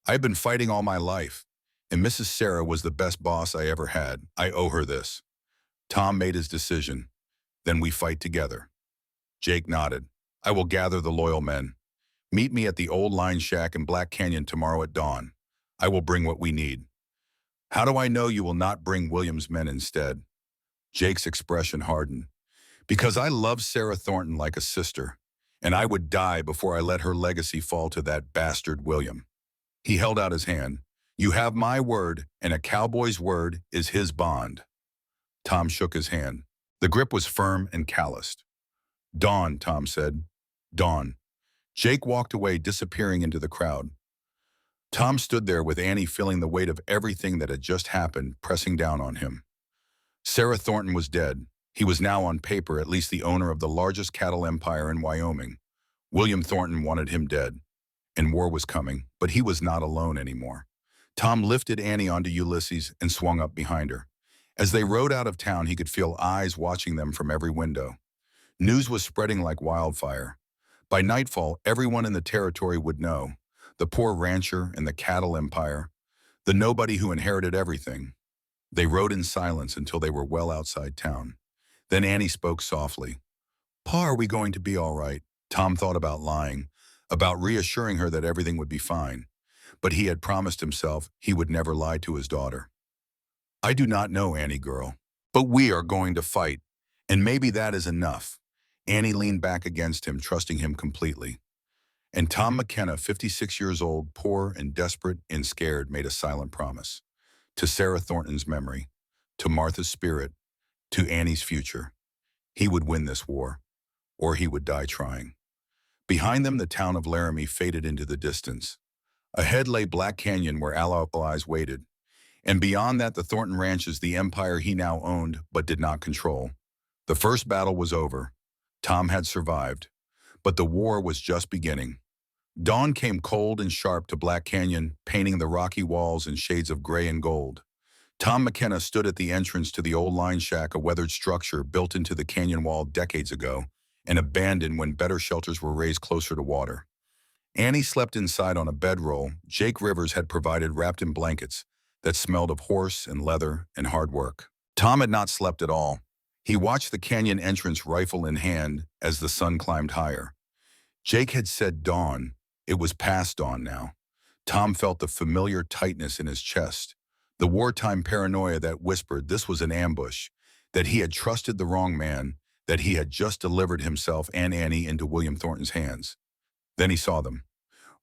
I've been fighting all my life, and Mrs. Sarah was the best boss I ever had. I owe her this. Tom made his decision. Then we fight together. Jake nodded. I will gather the loyal men. Meet me at the old line shack in Black Canyon tomorrow at dawn. I will bring what we need. How do I know you will not bring William's men instead? Jake's expression hardened. Because I love Sarah Thornton like a sister, and I would die before I let her legacy fall to that bastard William. He held out his hand. You have my word, and a cowboy's word is his bond. Tom shook his hand. The grip was firm and calloused. Dawn, Tom said. Dawn. Jake walked away, disappearing into the crowd. Tom stood there with Annie feeling the weight of everything that had just happened pressing down on him. Sarah Thornton was dead. He was now on paper at least the owner of the largest cattle empire in Wyoming. William Thornton wanted him dead, and war was coming, but he was not alone anymore. Tom lifted Annie onto Ulysses and swung up behind her. As they rode out of town, he could feel eyes watching them from every window. News was spreading like wildfire. By nightfall, everyone in the territory would know. The poor rancher and the cattle empire, the nobody who inherited everything. They rode in silence until they were well outside town. Then Annie spoke softly. Pa, are we going to be all right? Tom thought about lying, about reassuring her that everything would be fine. But he had promised himself he would never lie to his daughter. I do not know, Annie girl, but we are going to fight, and maybe that is enough. Annie leaned back against him, trusting him completely. And Tom McKenna, 56 years old, poor and desperate and scared, made a silent promise. To Sarah Thornton's memory, to Martha's spirit, to Annie's future. He would win this war, or he would die trying. Behind them, the town of Laramie faded into the distance. Ahead lay Black Canyon, where allies waited. And beyond that, the Thornton ranches, the empire he now owned but did not control. The first battle was over. Tom had survived, but the war was just beginning. Dawn came cold and sharp to Black Canyon, painting the rocky walls in shades of gray and gold. Tom McKenna stood at the entrance to the old line shack, a weathered structure built into the canyon wall decades ago and abandoned when better shelters were raised closer to water. Annie slept inside on a bedroll Jake Rivers had provided, wrapped in blankets that smelled of horse and leather and hard work. Tom had not slept at all. He watched the canyon entrance, rifle in hand, as the sun climbed higher. Jake had said dawn. It was past dawn now. Tom felt the familiar tightness in his chest, the wartime paranoia that whispered this was an ambush, that he had trusted the wrong man, that he had just delivered himself and Annie into William Thornton's hands. Then he saw them.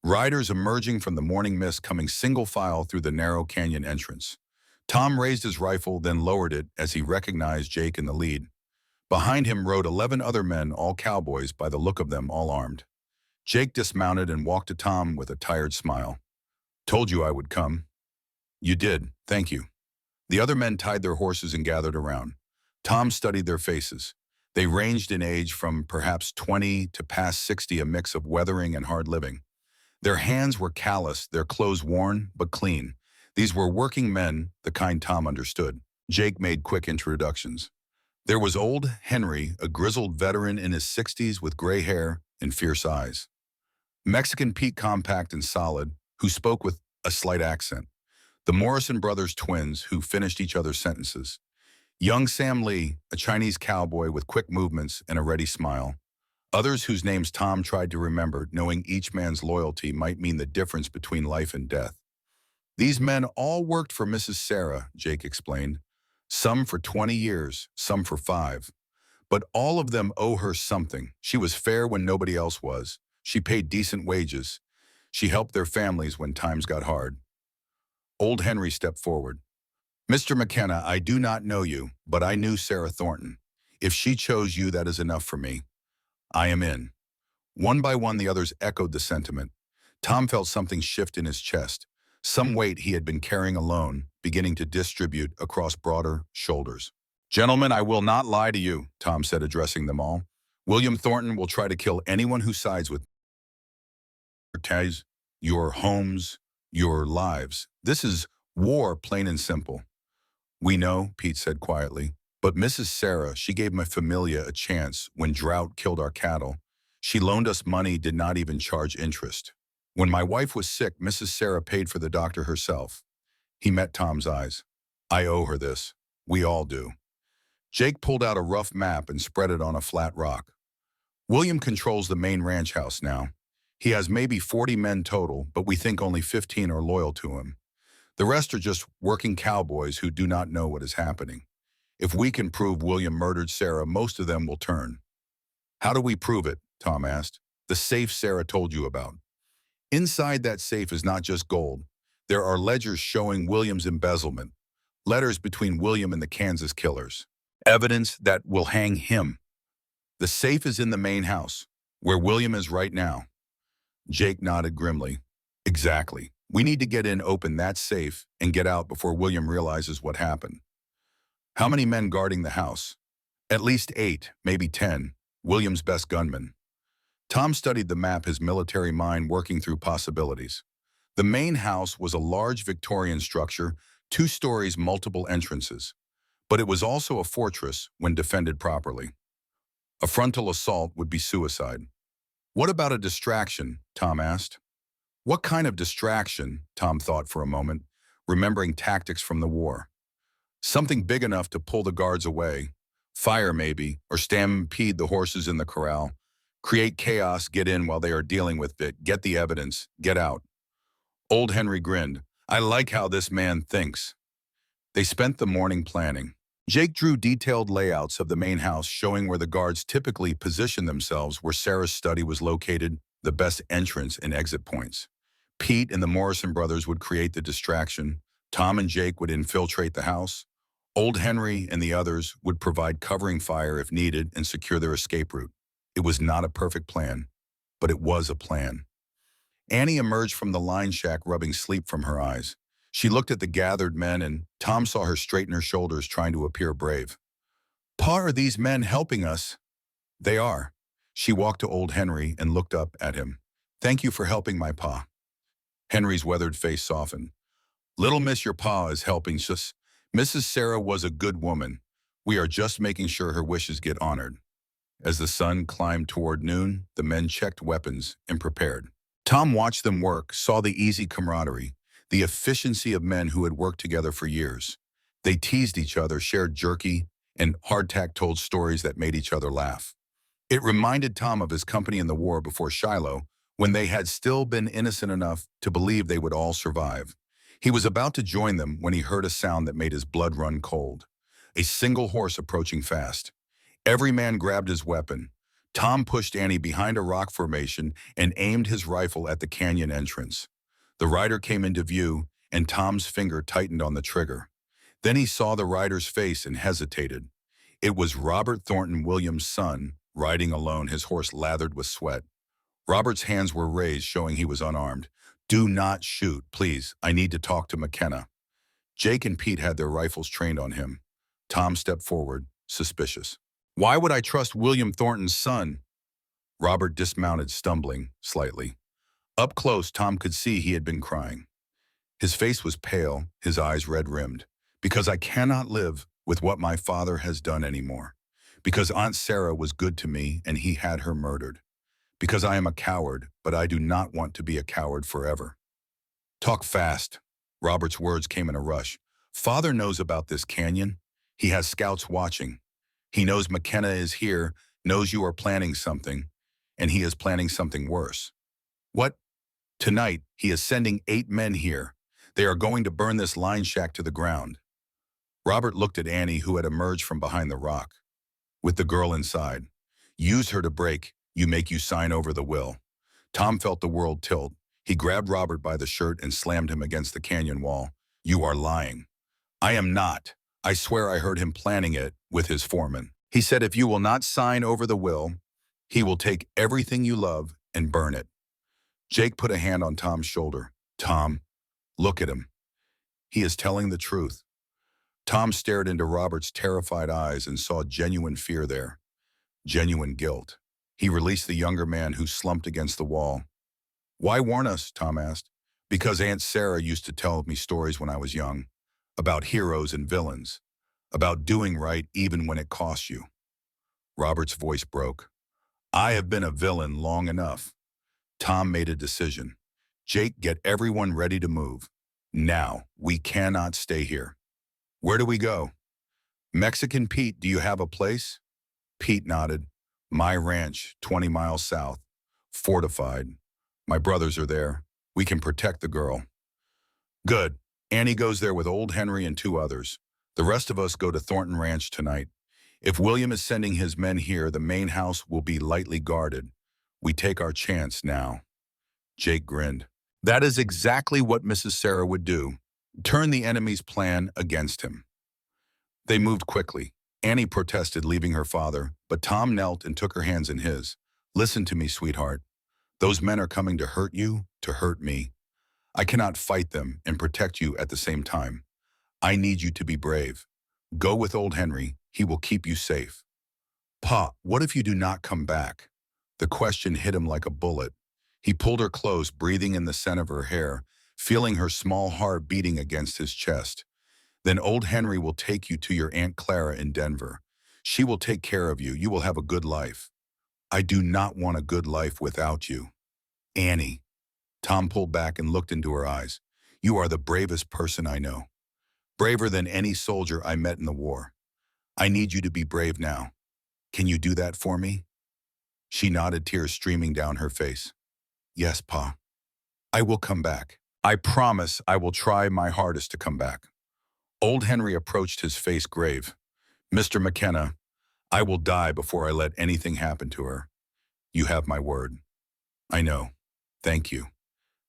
Riders emerging from the morning mist, coming single file through the narrow canyon entrance. Tom raised his rifle, then lowered it as he recognized Jake in the lead. Behind him rode 11 other men, all cowboys, by the look of them, all armed. Jake dismounted and walked to Tom with a tired smile. "Told you I would come." "You did, thank you." The other men tied their horses and gathered around. Tom studied their faces. They ranged in age from perhaps 20 to past 60, a mix of weathering and hard living. Their hands were calloused, their clothes worn but clean. These were working men, the kind Tom understood. Jake made quick introductions. There was old Henry, a grizzled veteran in his 60s with gray hair and fierce eyes. Mexican Pete, compact and solid, who spoke with a slight accent. The Morrison brothers, twins, who finished each other's sentences. Young Sam Lee, a Chinese cowboy with quick movements and a ready smile. Others whose names Tom tried to remember, knowing each man's loyalty might mean the difference between life and death. These men all worked for Mrs. Sarah, Jake explained. Some for 20 years, some for 5. But all of them owe her something. She was fair when nobody else was. She paid decent wages. She helped their families when times got hard. Old Henry stepped forward. "Mr. McKenna, I do not know you, but I knew Sarah Thornton. If she chose you, that is enough for me. I am in." One by one, the others echoed the sentiment. Tom felt something shift in his chest, some weight he had been carrying alone, beginning to distribute across broader shoulders. "Gentlemen, I will not lie to you," Tom said, addressing them all. "William Thornton will try to kill anyone who sides with your homes, your lives. This is war, plain and simple." "We know," Pete said quietly. "But Mrs. Sarah, she gave my familia a chance when drought killed our cattle. She loaned us money, did not even charge interest. When my wife was sick, Mrs. Sarah paid for the doctor herself." He met Tom's eyes. "I owe her this. We all do." Jake pulled out a rough map and spread it on a flat rock. "William controls the main ranch house now. He has maybe 40 men total, but we think only 15 are loyal to him. The rest are just working cowboys who do not know what is happening. If we can prove William murdered Sarah, most of them will turn." "How do we prove it?" Tom asked. "The safe Sarah told you about. Inside that safe is not just gold. There are ledgers showing William's embezzlement, letters between William and the Kansas killers, evidence that will hang him. The safe is in the main house, where William is right now." Jake nodded grimly. "Exactly. We need to get in, open that safe, and get out before William realizes what happened." "How many men guarding the house?" "At least 8, maybe 10. William's best gunmen." Tom studied the map, his military mind working through possibilities. The main house was a large Victorian structure, 2 stories, multiple entrances. But it was also a fortress when defended properly. A frontal assault would be suicide. "What about a distraction?" Tom asked. What kind of distraction? Tom thought for a moment, remembering tactics from the war. Something big enough to pull the guards away. Fire maybe, or stampede the horses in the corral. Create chaos, get in while they are dealing with it, get the evidence, get out. Old Henry grinned. "I like how this man thinks." They spent the morning planning. Jake drew detailed layouts of the main house showing where the guards typically positioned themselves, where Sarah's study was located, the best entrance and exit points. Pete and the Morrison brothers would create the distraction. Tom and Jake would infiltrate the house. Old Henry and the others would provide covering fire if needed and secure their escape route. It was not a perfect plan, but it was a plan. Annie emerged from the line shack, rubbing sleep from her eyes. She looked at the gathered men, and Tom saw her straighten her shoulders, trying to appear brave. "Pa, are these men helping us?" "They are." She walked to old Henry and looked up at him. "Thank you for helping my pa." Henry's weathered face softened. "Little miss, your pa is helping us. Mrs. Sarah was a good woman. We are just making sure her wishes get honored. As the sun climbed toward noon, the men checked weapons and prepared. Tom watched them work, saw the easy camaraderie, the efficiency of men who had worked together for years. They teased each other, shared jerky, and hardtack told stories that made each other laugh. It reminded Tom of his company in the war before Shiloh, when they had still been innocent enough to believe they would all survive. He was about to join them when he heard a sound that made his blood run cold. A single horse approaching fast. Every man grabbed his weapon. Tom pushed Annie behind a rock formation and aimed his rifle at the canyon entrance. The rider came into view, and Tom's finger tightened on the trigger. Then he saw the rider's face and hesitated. It was Robert Thornton Williams' son, riding alone, his horse lathered with sweat. Robert's hands were raised, showing he was unarmed. "Do not shoot, please. I need to talk to McKenna." Jake and Pete had their rifles trained on him. Tom stepped forward, suspicious. "Why would I trust William Thornton's son?" Robert dismounted, stumbling slightly. Up close, Tom could see he had been crying. His face was pale, his eyes red-rimmed. "Because I cannot live with what my father has done anymore. Because Aunt Sarah was good to me and he had her murdered. Because I am a coward, but I do not want to be a coward forever." "Talk fast." Robert's words came in a rush. "Father knows about this canyon. He has scouts watching. He knows McKenna is here, knows you are planning something, and he is planning something worse." "What?" "Tonight, he is sending 8 men here. They are going to burn this line shack to the ground." Robert looked at Annie, who had emerged from behind the rock. "With the girl inside. Use her to break. You make you sign over the will." Tom felt the world tilt. He grabbed Robert by the shirt and slammed him against the canyon wall. "You are lying." "I am not. I swear I heard him planning it with his foreman. He said if you will not sign over the will, he will take everything you love and burn it." Jake put a hand on Tom's shoulder. "Tom, look at him. He is telling the truth." Tom stared into Robert's terrified eyes and saw genuine fear there, genuine guilt. He released the younger man, who slumped against the wall. "Why warn us?" Tom asked. "Because Aunt Sarah used to tell me stories when I was young, about heroes and villains, about doing right even when it costs you." Robert's voice broke. "I have been a villain long enough." Tom made a decision. "Jake, get everyone ready to move. Now, we cannot stay here." "Where do we go?" "Mexican Pete, do you have a place?" Pete nodded. "My ranch, 20 miles south. Fortified. My brothers are there. We can protect the girl." "Good. Annie goes there with old Henry and 2 others. The rest of us go to Thornton Ranch tonight. If William is sending his men here, the main house will be lightly guarded. We take our chance now." Jake grinned. "That is exactly what Mrs. Sarah would do. Turn the enemy's plan against him." They moved quickly. Annie protested, leaving her father, but Tom knelt and took her hands in his. "Listen to me, sweetheart. Those men are coming to hurt you, to hurt me. I cannot fight them and protect you at the same time. I need you to be brave. Go with old Henry. He will keep you safe." "Pa, what if you do not come back?" The question hit him like a bullet. He pulled her close, breathing in the scent of her hair, feeling her small heart beating against his chest. "Then old Henry will take you to your Aunt Clara in Denver. She will take care of you. You will have a good life." "I do not want a good life without you." "Annie." Tom pulled back and looked into her eyes. "You are the bravest person I know. Braver than any soldier I met in the war. I need you to be brave now. Can you do that for me?" She nodded, tears streaming down her face. "Yes, Pa. I will come back. I promise I will try my hardest to come back." Old Henry approached, his face grave. "Mr. McKenna, I will die before I let anything happen to her. You have my word." "I know. Thank you."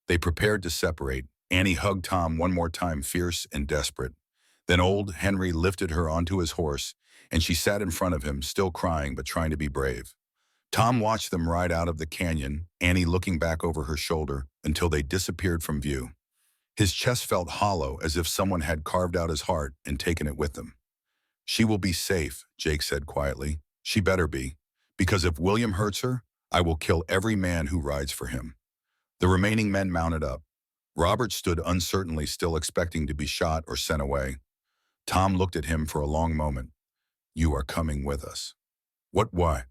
They prepared to separate. Annie hugged Tom one more time, fierce and desperate. Then old Henry lifted her onto his horse, and she sat in front of him, still crying but trying to be brave. Tom watched them ride out of the canyon, Annie looking back over her shoulder until they disappeared from view. His chest felt hollow, as if someone had carved out his heart and taken it with them. "She will be safe," Jake said quietly. "She better be. Because if William hurts her, I will kill every man who rides for him." The remaining men mounted up. Robert stood uncertainly, still expecting to be shot or sent away. Tom looked at him for a long moment. You are coming with us. What, why?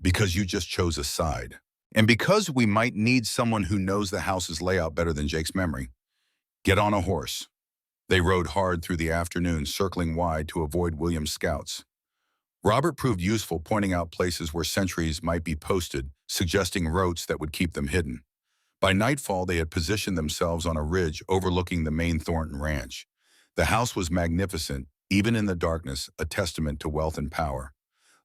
Because you just chose a side. And because we might need someone who knows the house's layout better than Jake's memory. Get on a horse. They rode hard through the afternoon, circling wide to avoid William's scouts. Robert proved useful, pointing out places where sentries might be posted, suggesting routes that would keep them hidden. By nightfall, they had positioned themselves on a ridge overlooking the main Thornton ranch. The house was magnificent, even in the darkness, a testament to wealth and power.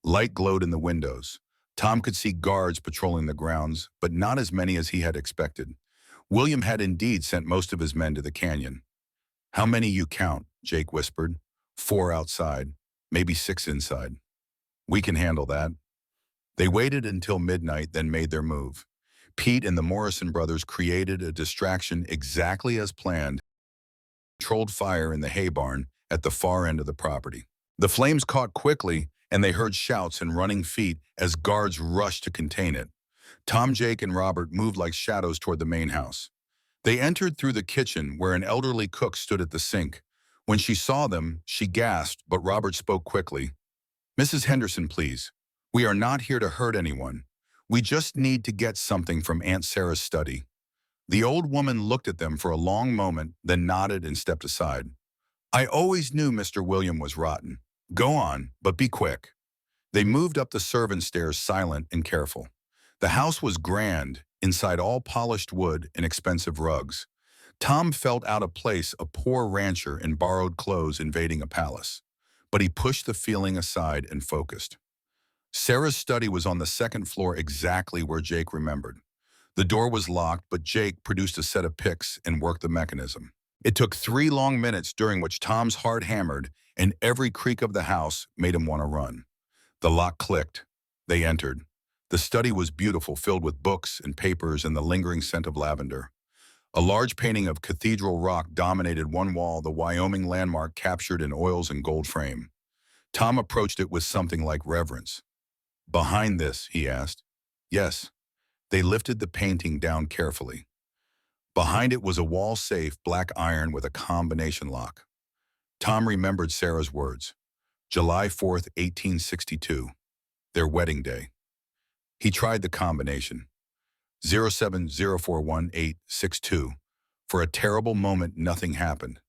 Light glowed in the windows. Tom could see guards patrolling the grounds, but not as many as he had expected. William had indeed sent most of his men to the canyon. How many you count? Jake whispered. 4 outside, maybe 6 inside. We can handle that. They waited until midnight, then made their move. Pete and the Morrison brothers created a distraction exactly as planned, controlled fire in the hay barn at the far end of the property. The flames caught quickly, and they heard shouts and running feet as guards rushed to contain it. Tom, Jake, and Robert moved like shadows toward the main house. They entered through the kitchen, where an elderly cook stood at the sink. When she saw them, she gasped, but Robert spoke quickly. Mrs. Henderson, please. We are not here to hurt anyone. We just need to get something from Aunt Sarah's study. The old woman looked at them for a long moment, then nodded and stepped aside. I always knew Mr. William was rotten. Go on, but be quick. They moved up the servant stairs, silent and careful. The house was grand, inside all polished wood and expensive rugs. Tom felt out of place, a poor rancher in borrowed clothes invading a palace. But he pushed the feeling aside and focused. Sarah's study was on the second floor, exactly where Jake remembered. The door was locked, but Jake produced a set of picks and worked the mechanism. It took 3 long minutes, during which Tom's heart hammered, and every creak of the house made him want to run. The lock clicked. They entered. The study was beautiful, filled with books and papers and the lingering scent of lavender. A large painting of Cathedral Rock dominated one wall, the Wyoming landmark captured in oils and gold frame. Tom approached it with something like reverence. Behind this, he asked. Yes. They lifted the painting down carefully. Behind it was a wall safe, black iron with a combination lock. Tom remembered Sarah's words. July 4th, 1862. Their wedding day. He tried the combination. 07041862. For a terrible moment, nothing happened.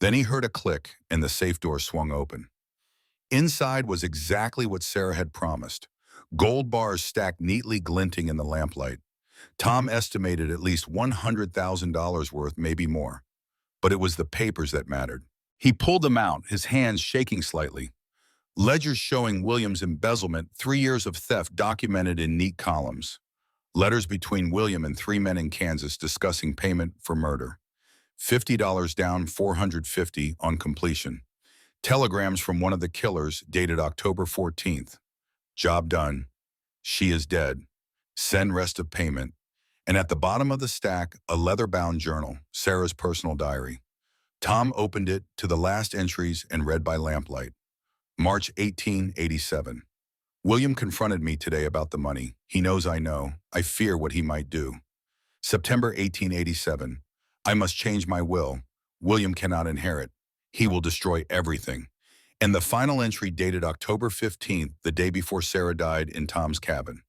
Then he heard a click, and the safe door swung open. Inside was exactly what Sarah had promised. Gold bars stacked neatly, glinting in the lamplight. Tom estimated at least $100,000 worth, maybe more. But it was the papers that mattered. He pulled them out, his hands shaking slightly. Ledgers showing William's embezzlement, 3 years of theft documented in neat columns. Letters between William and 3 men in Kansas discussing payment for murder. $50 down, $450 on completion. Telegrams from one of the killers dated October 14th. Job done. She is dead. Send rest of payment. And at the bottom of the stack, a leather-bound journal, Sarah's personal diary. Tom opened it to the last entries and read by lamplight. March 1887. William confronted me today about the money. He knows I know. I fear what he might do. September 1887. I must change my will. William cannot inherit. He will destroy everything. And the final entry dated October 15th, the day before Sarah died, in Tom's cabin.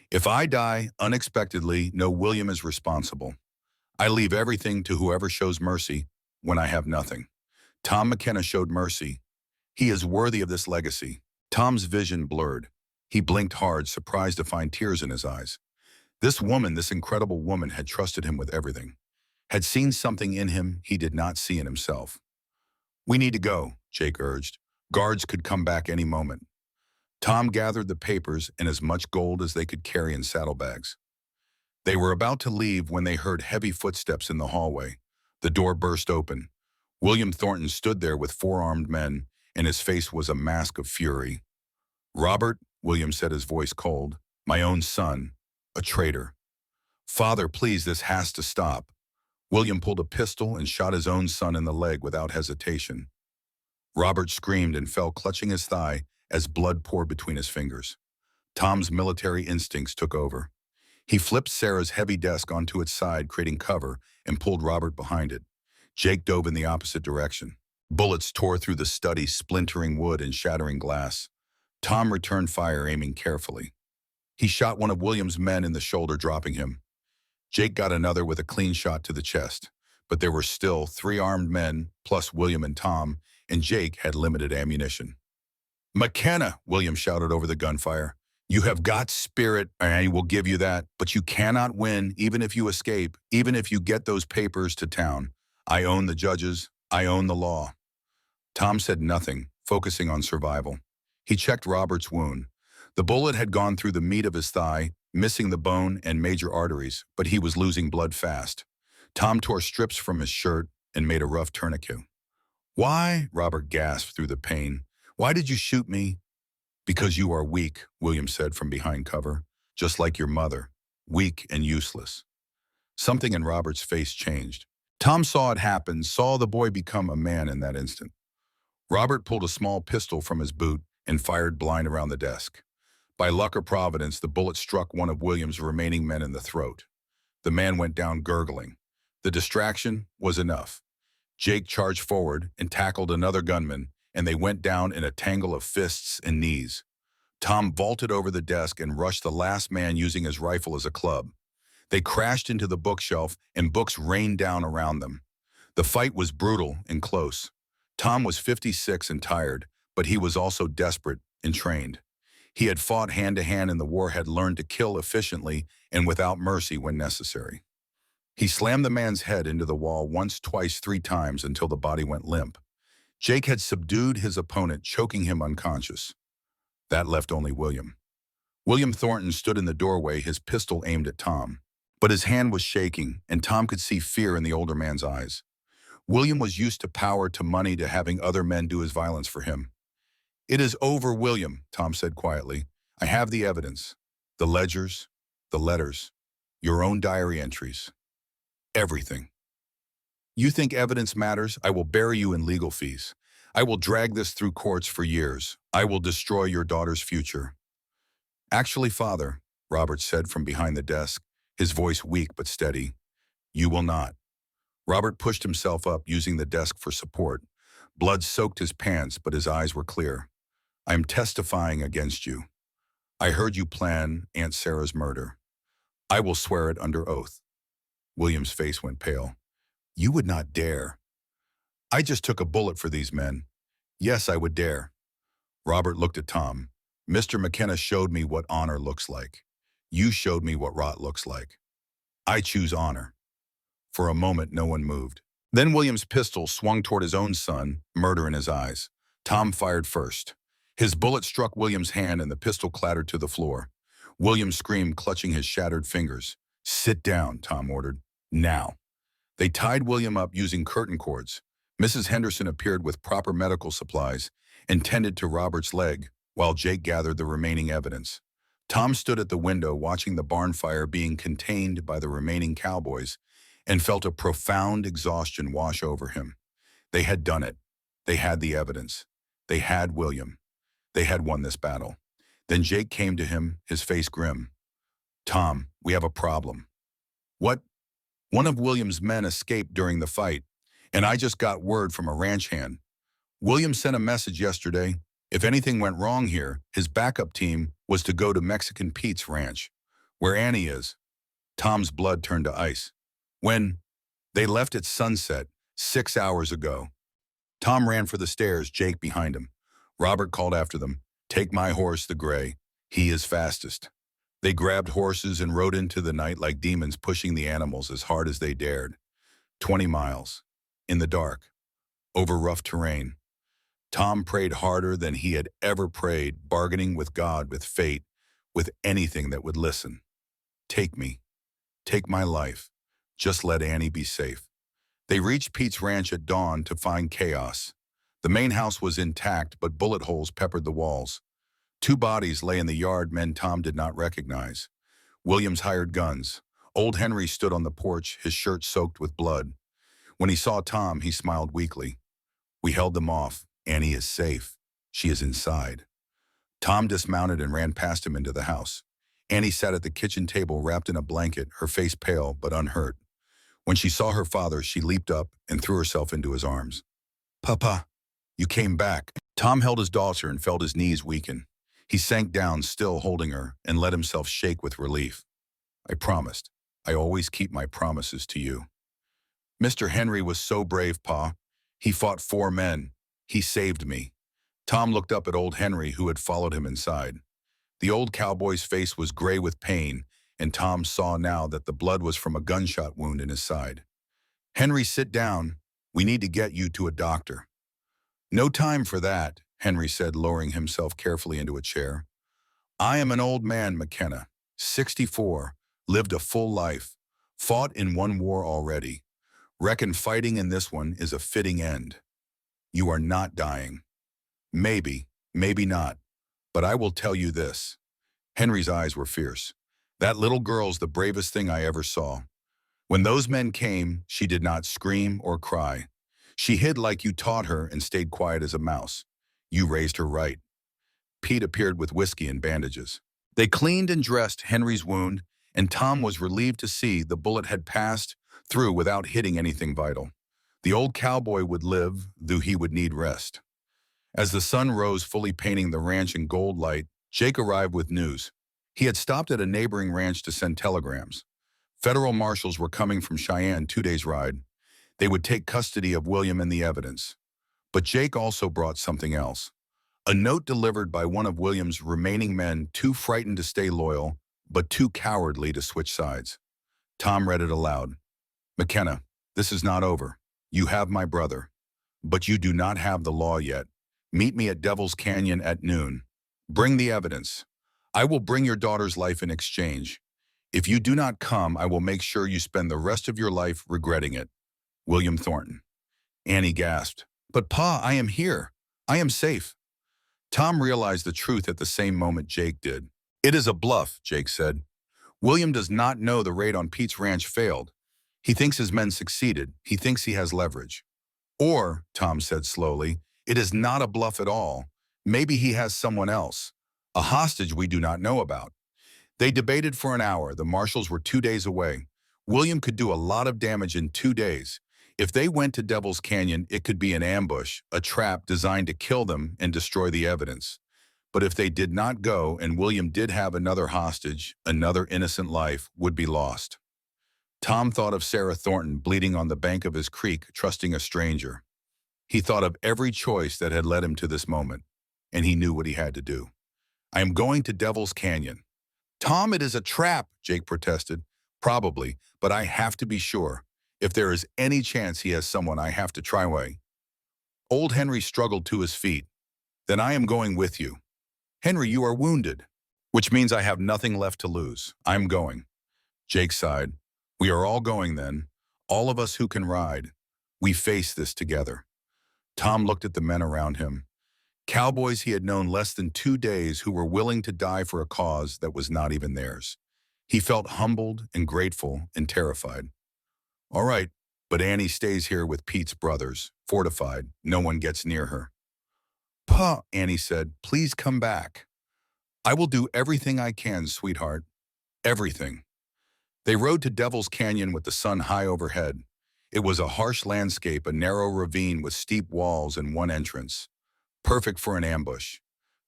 If I die unexpectedly, know William is responsible. I leave everything to whoever shows mercy when I have nothing. Tom McKenna showed mercy. He is worthy of this legacy. Tom's vision blurred. He blinked hard, surprised to find tears in his eyes. This woman, this incredible woman, had trusted him with everything. Had seen something in him he did not see in himself. We need to go, Jake urged. Guards could come back any moment. Tom gathered the papers and as much gold as they could carry in saddlebags. They were about to leave when they heard heavy footsteps in the hallway. The door burst open. William Thornton stood there with 4 armed men, and his face was a mask of fury. Robert, William said, his voice cold, my own son, a traitor. Father, please, this has to stop. William pulled a pistol and shot his own son in the leg without hesitation. Robert screamed and fell, clutching his thigh as blood poured between his fingers. Tom's military instincts took over. He flipped Sarah's heavy desk onto its side, creating cover, and pulled Robert behind it. Jake dove in the opposite direction. Bullets tore through the study, splintering wood and shattering glass. Tom returned fire, aiming carefully. He shot one of William's men in the shoulder, dropping him. Jake got another with a clean shot to the chest. But there were still 3 armed men, plus William and Tom, and Jake had limited ammunition. "McKenna," William shouted over the gunfire. "You have got spirit, and I will give you that, but you cannot win even if you escape, even if you get those papers to town. I own the judges. I own the law." Tom said nothing, focusing on survival. He checked Robert's wound. The bullet had gone through the meat of his thigh, missing the bone and major arteries, but he was losing blood fast. Tom tore strips from his shirt and made a rough tourniquet. "Why?" Robert gasped through the pain. "Why did you shoot me?" "Because you are weak," William said from behind cover. "Just like your mother. Weak and useless." Something in Robert's face changed. Tom saw it happen, saw the boy become a man in that instant. Robert pulled a small pistol from his boot and fired blind around the desk. By luck or providence, the bullet struck one of William's remaining men in the throat. The man went down gurgling. The distraction was enough. Jake charged forward and tackled another gunman, and they went down in a tangle of fists and knees. Tom vaulted over the desk and rushed the last man using his rifle as a club. They crashed into the bookshelf, and books rained down around them. The fight was brutal and close. Tom was 56 and tired, but he was also desperate and trained. He had fought hand-to-hand in the war, had learned to kill efficiently and without mercy when necessary. He slammed the man's head into the wall once, twice, 3 times until the body went limp. Jake had subdued his opponent, choking him unconscious. That left only William. William Thornton stood in the doorway, his pistol aimed at Tom. But his hand was shaking, and Tom could see fear in the older man's eyes. William was used to power, to money, to having other men do his violence for him. "It is over, William," Tom said quietly. "I have the evidence. The ledgers, the letters, your own diary entries. Everything. You think evidence matters? I will bury you in legal fees. I will drag this through courts for years. I will destroy your daughter's future." "Actually, Father," Robert said from behind the desk, his voice weak but steady, "you will not." Robert pushed himself up, using the desk for support. Blood soaked his pants, but his eyes were clear. "I am testifying against you. I heard you plan Aunt Sarah's murder. I will swear it under oath." William's face went pale. "You would not dare." "I just took a bullet for these men. Yes, I would dare." Robert looked at Tom. "Mr. McKenna showed me what honor looks like. You showed me what rot looks like. I choose honor." For a moment, no one moved. Then William's pistol swung toward his own son, murder in his eyes. Tom fired first. His bullet struck William's hand, and the pistol clattered to the floor. William screamed, clutching his shattered fingers. "Sit down," Tom ordered. "Now." They tied William up using curtain cords. Mrs. Henderson appeared with proper medical supplies and tended to Robert's leg, while Jake gathered the remaining evidence. Tom stood at the window, watching the barn fire being contained by the remaining cowboys, and felt a profound exhaustion wash over him. They had done it. They had the evidence. They had William. They had won this battle. Then Jake came to him, his face grim. "Tom, we have a problem." "What?" "One of William's men escaped during the fight, and I just got word from a ranch hand. William sent a message yesterday. If anything went wrong here, his backup team was to go to Mexican Pete's ranch, where Annie is." Tom's blood turned to ice. "When?" "They left at sunset, 6 hours ago." Tom ran for the stairs, Jake behind him. Robert called after them, "Take my horse, the gray. He is fastest." They grabbed horses and rode into the night like demons, pushing the animals as hard as they dared. 20 miles. In the dark. Over rough terrain. Tom prayed harder than he had ever prayed, bargaining with God, with fate, with anything that would listen. "Take me. Take my life. Just let Annie be safe." They reached Pete's ranch at dawn to find chaos. The main house was intact, but bullet holes peppered the walls. 2 bodies lay in the yard, men Tom did not recognize. William's hired guns. Old Henry stood on the porch, his shirt soaked with blood. When he saw Tom, he smiled weakly. "We held them off. Annie is safe. She is inside." Tom dismounted and ran past him into the house. Annie sat at the kitchen table, wrapped in a blanket, her face pale but unhurt. When she saw her father, she leaped up and threw herself into his arms. Papa, you came back. Tom held his daughter and felt his knees weaken. He sank down, still holding her, and let himself shake with relief. I promised. I always keep my promises to you. Mr. Henry was so brave, Pa. He fought 4 men. He saved me. Tom looked up at old Henry, who had followed him inside. The old cowboy's face was gray with pain, and Tom saw now that the blood was from a gunshot wound in his side. Henry, sit down. We need to get you to a doctor. No time for that, Henry said, lowering himself carefully into a chair. I am an old man, McKenna, 64, lived a full life, fought in 1 war already. Reckon fighting in this one is a fitting end. You are not dying. Maybe, maybe not, but I will tell you this. Henry's eyes were fierce. That little girl's the bravest thing I ever saw. When those men came, she did not scream or cry. She hid like you taught her and stayed quiet as a mouse. You raised her right. Pete appeared with whiskey and bandages. They cleaned and dressed Henry's wound, and Tom was relieved to see the bullet had passed through without hitting anything vital. The old cowboy would live, though he would need rest. As the sun rose, fully painting the ranch in gold light, Jake arrived with news. He had stopped at a neighboring ranch to send telegrams. Federal marshals were coming from Cheyenne, 2 days' ride. They would take custody of William and the evidence. But Jake also brought something else. A note delivered by one of William's remaining men, too frightened to stay loyal, but too cowardly to switch sides. Tom read it aloud. McKenna, this is not over. You have my brother. But you do not have the law yet. Meet me at Devil's Canyon at noon. Bring the evidence. I will bring your daughter's life in exchange. If you do not come, I will make sure you spend the rest of your life regretting it. William Thornton. Annie gasped. But Pa, I am here. I am safe. Tom realized the truth at the same moment Jake did. It is a bluff, Jake said. William does not know the raid on Pete's ranch failed. He thinks his men succeeded. He thinks he has leverage. Or, Tom said slowly, it is not a bluff at all. Maybe he has someone else. A hostage we do not know about. They debated for an hour. The marshals were 2 days away. William could do a lot of damage in 2 days. If they went to Devil's Canyon, it could be an ambush, a trap designed to kill them and destroy the evidence. But if they did not go and William did have another hostage, another innocent life would be lost. Tom thought of Sarah Thornton bleeding on the bank of his creek, trusting a stranger. He thought of every choice that had led him to this moment, and he knew what he had to do. I am going to Devil's Canyon. Tom, it is a trap, Jake protested. Probably, but I have to be sure. If there is any chance he has someone, I have to try away. Old Henry struggled to his feet. Then I am going with you. Henry, you are wounded, which means I have nothing left to lose. I'm going. Jake sighed. We are all going then, all of us who can ride. We face this together. Tom looked at the men around him. Cowboys he had known less than 2 days who were willing to die for a cause that was not even theirs. He felt humbled and grateful and terrified. All right, but Annie stays here with Pete's brothers, fortified. No one gets near her. Pa, Annie said, please come back. I will do everything I can, sweetheart. Everything. They rode to Devil's Canyon with the sun high overhead. It was a harsh landscape, a narrow ravine with steep walls and one entrance. Perfect for an ambush.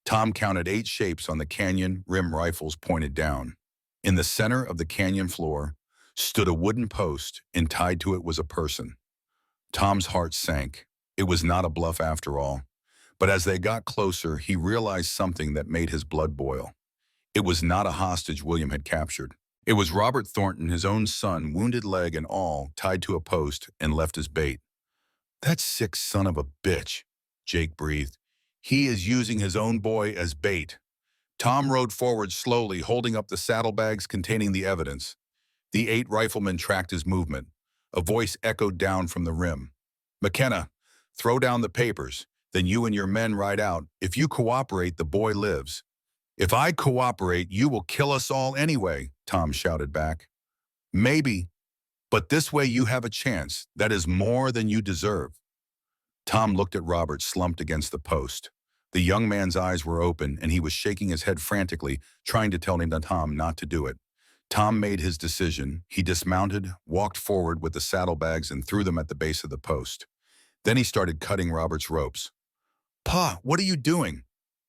Tom counted 8 shapes on the canyon rim, rifles pointed down. In the center of the canyon floor stood a wooden post, and tied to it was a person. Tom's heart sank. It was not a bluff after all. But as they got closer, he realized something that made his blood boil. It was not a hostage William had captured. It was Robert Thornton, his own son, wounded leg and all, tied to a post and left as bait. That sick son of a bitch, Jake breathed. He is using his own boy as bait. Tom rode forward slowly, holding up the saddlebags containing the evidence. The 8 riflemen tracked his movement. A voice echoed down from the rim. McKenna, throw down the papers. Then you and your men ride out. If you cooperate, the boy lives. If I cooperate, you will kill us all anyway, Tom shouted back. Maybe, but this way you have a chance. That is more than you deserve. Tom looked at Robert, slumped against the post. The young man's eyes were open, and he was shaking his head frantically, trying to tell Tom not to do it. Tom made his decision. He dismounted, walked forward with the saddlebags, and threw them at the base of the post. Then he started cutting Robert's ropes. "Pa, what are you doing?"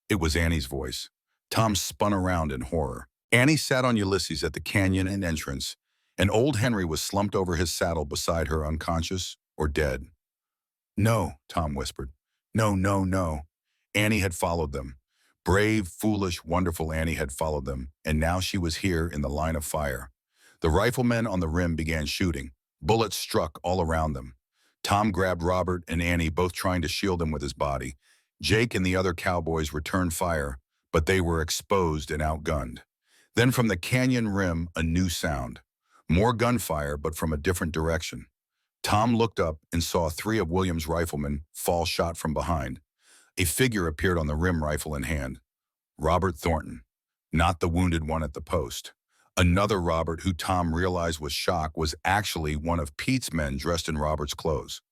It was Annie's voice. Tom spun around in horror. Annie sat on Ulysses at the canyon and entrance, and old Henry was slumped over his saddle beside her, unconscious or dead. "No," Tom whispered. "No, no, no." Annie had followed them. Brave, foolish, wonderful Annie had followed them, and now she was here in the line of fire. The riflemen on the rim began shooting. Bullets struck all around them. Tom grabbed Robert and Annie, both trying to shield them with his body. Jake and the other cowboys returned fire, but they were exposed and outgunned. Then from the canyon rim, a new sound. More gunfire, but from a different direction. Tom looked up and saw three of William's riflemen fall shot from behind. A figure appeared on the rim, rifle in hand. Robert Thornton, not the wounded one at the post. Another Robert, who Tom realized was shocked, was actually one of Pete's men dressed in Robert's clothes.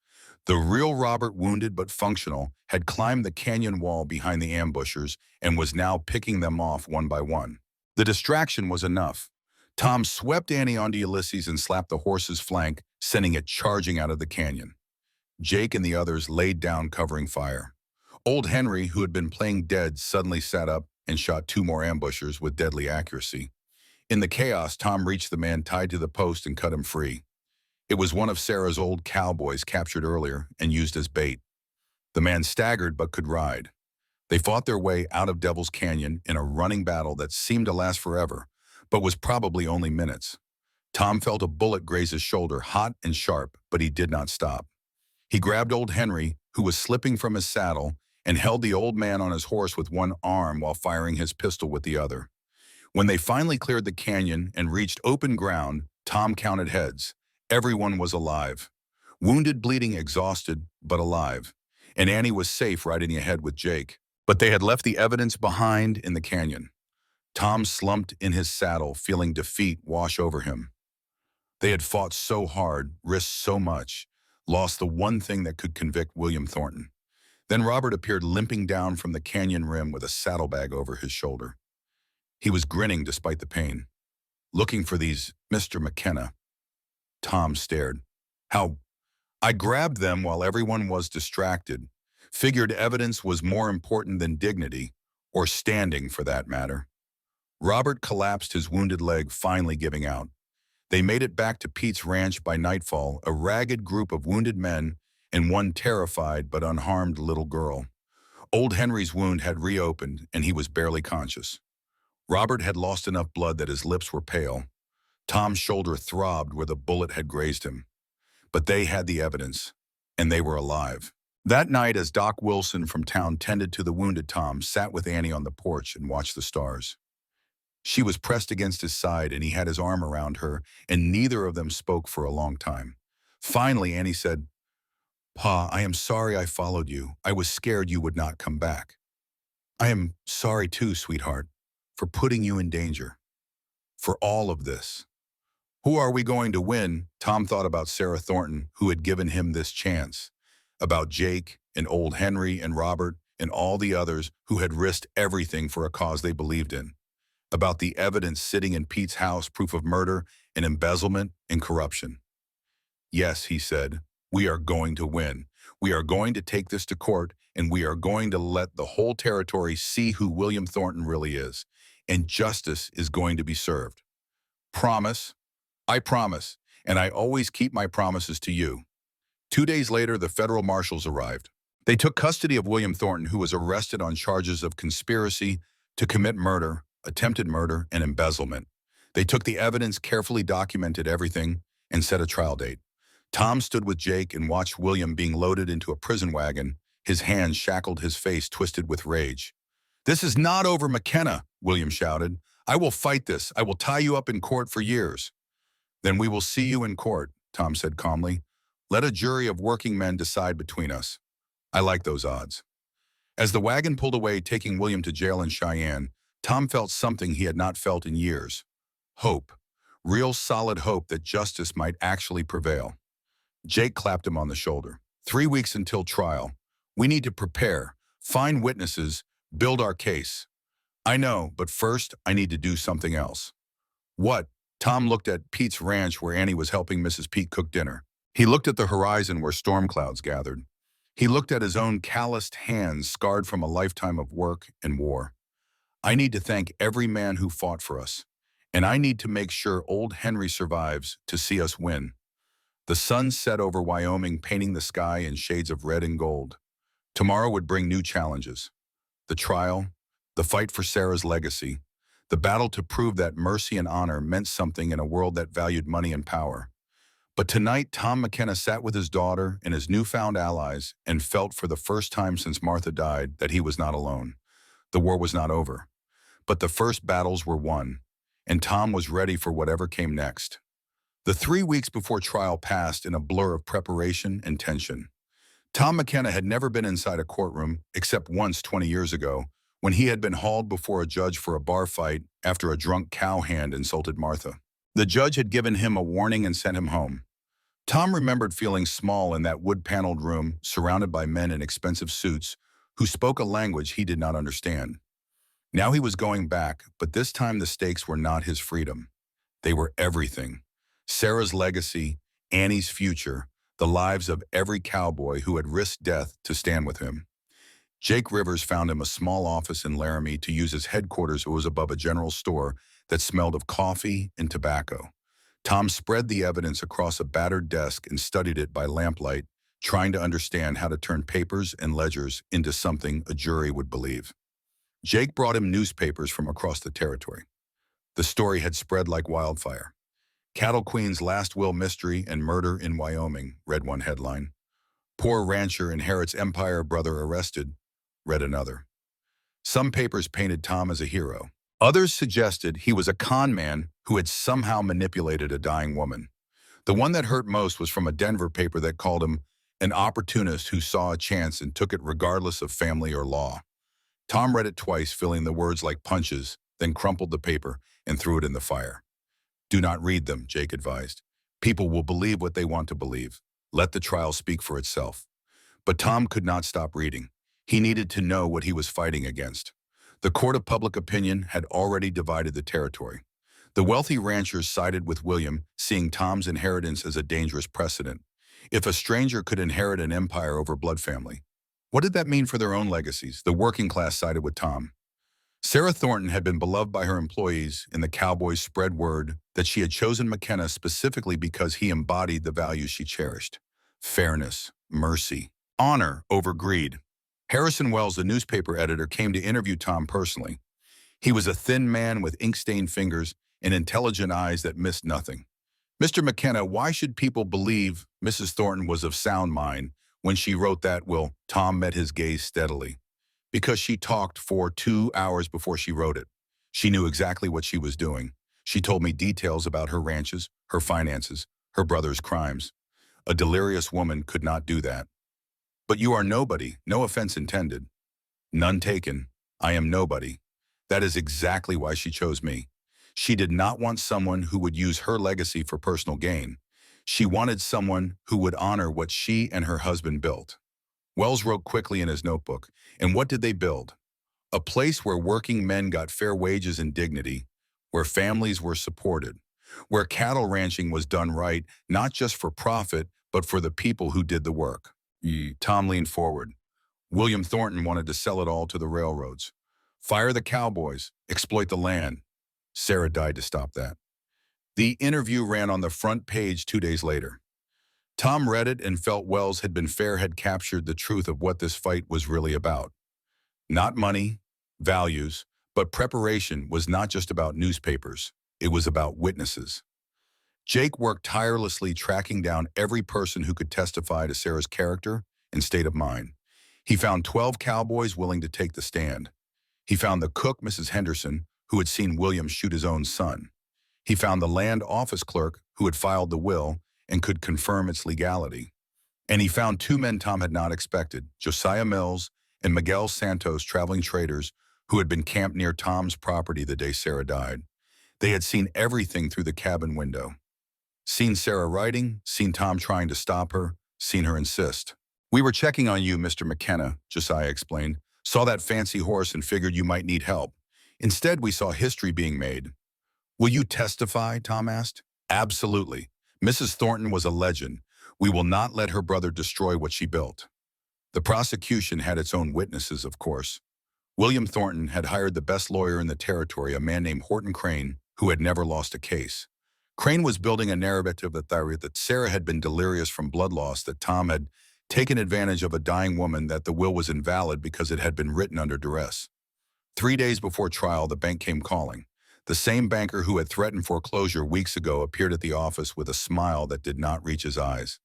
The real Robert, wounded but functional, had climbed the canyon wall behind the ambushers and was now picking them off one by one. The distraction was enough. Tom swept Annie onto Ulysses and slapped the horse's flank, sending it charging out of the canyon. Jake and the others laid down, covering fire. Old Henry, who had been playing dead, suddenly sat up and shot two more ambushers with deadly accuracy. In the chaos, Tom reached the man tied to the post and cut him free. It was one of Sarah's old cowboys captured earlier and used as bait. The man staggered but could ride. They fought their way out of Devil's Canyon in a running battle that seemed to last forever, but was probably only minutes. Tom felt a bullet graze his shoulder, hot and sharp, but he did not stop. He grabbed old Henry, who was slipping from his saddle, and held the old man on his horse with one arm while firing his pistol with the other. When they finally cleared the canyon and reached open ground, Tom counted heads. Everyone was alive. Wounded, bleeding, exhausted, but alive. And Annie was safe riding ahead with Jake. But they had left the evidence behind in the canyon. Tom slumped in his saddle, feeling defeat wash over him. They had fought so hard, risked so much, lost the one thing that could convict William Thornton. Then Robert appeared limping down from the canyon rim with a saddlebag over his shoulder. He was grinning despite the pain. "Looking for these, Mr. McKenna." Tom stared. "How?" "I grabbed them while everyone was distracted. Figured evidence was more important than dignity, or standing for that matter." Robert collapsed, his wounded leg finally giving out. They made it back to Pete's ranch by nightfall, a ragged group of wounded men and one terrified but unharmed little girl. Old Henry's wound had reopened, and he was barely conscious. Robert had lost enough blood that his lips were pale. Tom's shoulder throbbed where the bullet had grazed him. But they had the evidence, and they were alive. That night, as Doc Wilson from town tended to the wounded, Tom sat with Annie on the porch and watched the stars. She was pressed against his side, and he had his arm around her, and neither of them spoke for a long time. Finally, Annie said, "Pa, I am sorry I followed you. I was scared you would not come back." "I am sorry too, sweetheart, for putting you in danger. For all of this." Who are we going to win? Tom thought about Sarah Thornton, who had given him this chance. About Jake and old Henry and Robert and all the others who had risked everything for a cause they believed in. About the evidence sitting in Pete's house, proof of murder and embezzlement and corruption. "Yes," he said, "we are going to win. We are going to take this to court, and we are going to let the whole territory see who William Thornton really is. And justice is going to be served. Promise?" "I promise, and I always keep my promises to you." 2 days later, the federal marshals arrived. They took custody of William Thornton, who was arrested on charges of conspiracy to commit murder, attempted murder, and embezzlement. They took the evidence, carefully documented everything, and set a trial date. Tom stood with Jake and watched William being loaded into a prison wagon, his hands shackled, his face twisted with rage. "This is not over, McKenna," William shouted. "I will fight this. I will tie you up in court for years." "Then we will see you in court," Tom said calmly. "Let a jury of working men decide between us." "I like those odds." As the wagon pulled away, taking William to jail in Cheyenne, Tom felt something he had not felt in years. Hope. Real solid hope that justice might actually prevail. Jake clapped him on the shoulder. 3 weeks until trial. We need to prepare, find witnesses, build our case." "I know, but first I need to do something else." "What?" Tom looked at Pete's ranch where Annie was helping Mrs. Pete cook dinner. He looked at the horizon where storm clouds gathered. He looked at his own calloused hands scarred from a lifetime of work and war. I need to thank every man who fought for us, and I need to make sure old Henry survives to see us win. The sun set over Wyoming, painting the sky in shades of red and gold. Tomorrow would bring new challenges. The trial, the fight for Sarah's legacy, the battle to prove that mercy and honor meant something in a world that valued money and power. But tonight, Tom McKenna sat with his daughter and his newfound allies and felt for the first time since Martha died that he was not alone. The war was not over, but the first battles were won, and Tom was ready for whatever came next. The 3 weeks before trial passed in a blur of preparation and tension. Tom McKenna had never been inside a courtroom except once 20 years ago, when he had been hauled before a judge for a bar fight after a drunk cowhand insulted Martha. The judge had given him a warning and sent him home. Tom remembered feeling small in that wood-paneled room, surrounded by men in expensive suits who spoke a language he did not understand. Now he was going back, but this time the stakes were not his freedom. They were everything. Sarah's legacy, Annie's future, the lives of every cowboy who had risked death to stand with him. Jake Rivers found him a small office in Laramie to use as headquarters. It was above a general store that smelled of coffee and tobacco. Tom spread the evidence across a battered desk and studied it by lamplight, trying to understand how to turn papers and ledgers into something a jury would believe. Jake brought him newspapers from across the territory. The story had spread like wildfire. Cattle Queen's last will mystery and murder in Wyoming, read one headline. Poor rancher inherits empire, brother arrested, read another. Some papers painted Tom as a hero. Others suggested he was a con man who had somehow manipulated a dying woman. The one that hurt most was from a Denver paper that called him an opportunist who saw a chance and took it regardless of family or law. Tom read it twice, feeling the words like punches, then crumpled the paper and threw it in the fire. Do not read them, Jake advised. People will believe what they want to believe. Let the trial speak for itself. But Tom could not stop reading. He needed to know what he was fighting against. The court of public opinion had already divided the territory. The wealthy ranchers sided with William, seeing Tom's inheritance as a dangerous precedent. If a stranger could inherit an empire over blood family, what did that mean for their own legacies? The working class sided with Tom. Sarah Thornton had been beloved by her employees, and the Cowboys spread word that she had chosen McKenna specifically because he embodied the values she cherished. Fairness, mercy, honor over greed. Harrison Wells, the newspaper editor, came to interview Tom personally. He was a thin man with ink-stained fingers and intelligent eyes that missed nothing. Mr. McKenna, why should people believe Mrs. Thornton was of sound mind when she wrote that will? Tom met his gaze steadily. Because she talked for 2 hours before she wrote it. She knew exactly what she was doing. She told me details about her ranches, her finances, her brother's crimes. A delirious woman could not do that. But you are nobody, no offense intended. None taken. I am nobody. That is exactly why she chose me. She did not want someone who would use her legacy for personal gain. She wanted someone who would honor what she and her husband built. Wells wrote quickly in his notebook, and what did they build? A place where working men got fair wages and dignity, where families were supported, where cattle ranching was done right, not just for profit, but for the people who did the work. Tom leaned forward. William Thornton wanted to sell it all to the railroads. Fire the cowboys, exploit the land. Sarah died to stop that. The interview ran on the front page 2 days later. Tom read it and felt Wells had captured the truth of what this fight was really about. Not money, values, but preparation was not just about newspapers. It was about witnesses. Jake worked tirelessly tracking down every person who could testify to Sarah's character and state of mind. He found 12 cowboys willing to take the stand. He found the cook, Mrs. Henderson, who had seen William shoot his own son. He found the land office clerk who had filed the will and could confirm its legality. And he found 2 men Tom had not expected, Josiah Mills and Miguel Santos, traveling traders who had been camped near Tom's property the day Sarah died. They had seen everything through the cabin window. Seen Sarah writing, seen Tom trying to stop her, seen her insist. We were checking on you, Mr. McKenna, Josiah explained. Saw that fancy horse and figured you might need help. Instead, we saw history being made. Will you testify? Tom asked. Absolutely. Mrs. Thornton was a legend. We will not let her brother destroy what she built. The prosecution had its own witnesses, of course. William Thornton had hired the best lawyer in the territory, a man named Horton Crane, who had never lost a case. Crane was building a narrative that theory that Sarah had been delirious from blood loss, that Tom had taken advantage of a dying woman, that the will was invalid because it had been written under duress. 3 days before trial, the bank came calling. The same banker who had threatened foreclosure weeks ago appeared at the office with a smile that did not reach his eyes.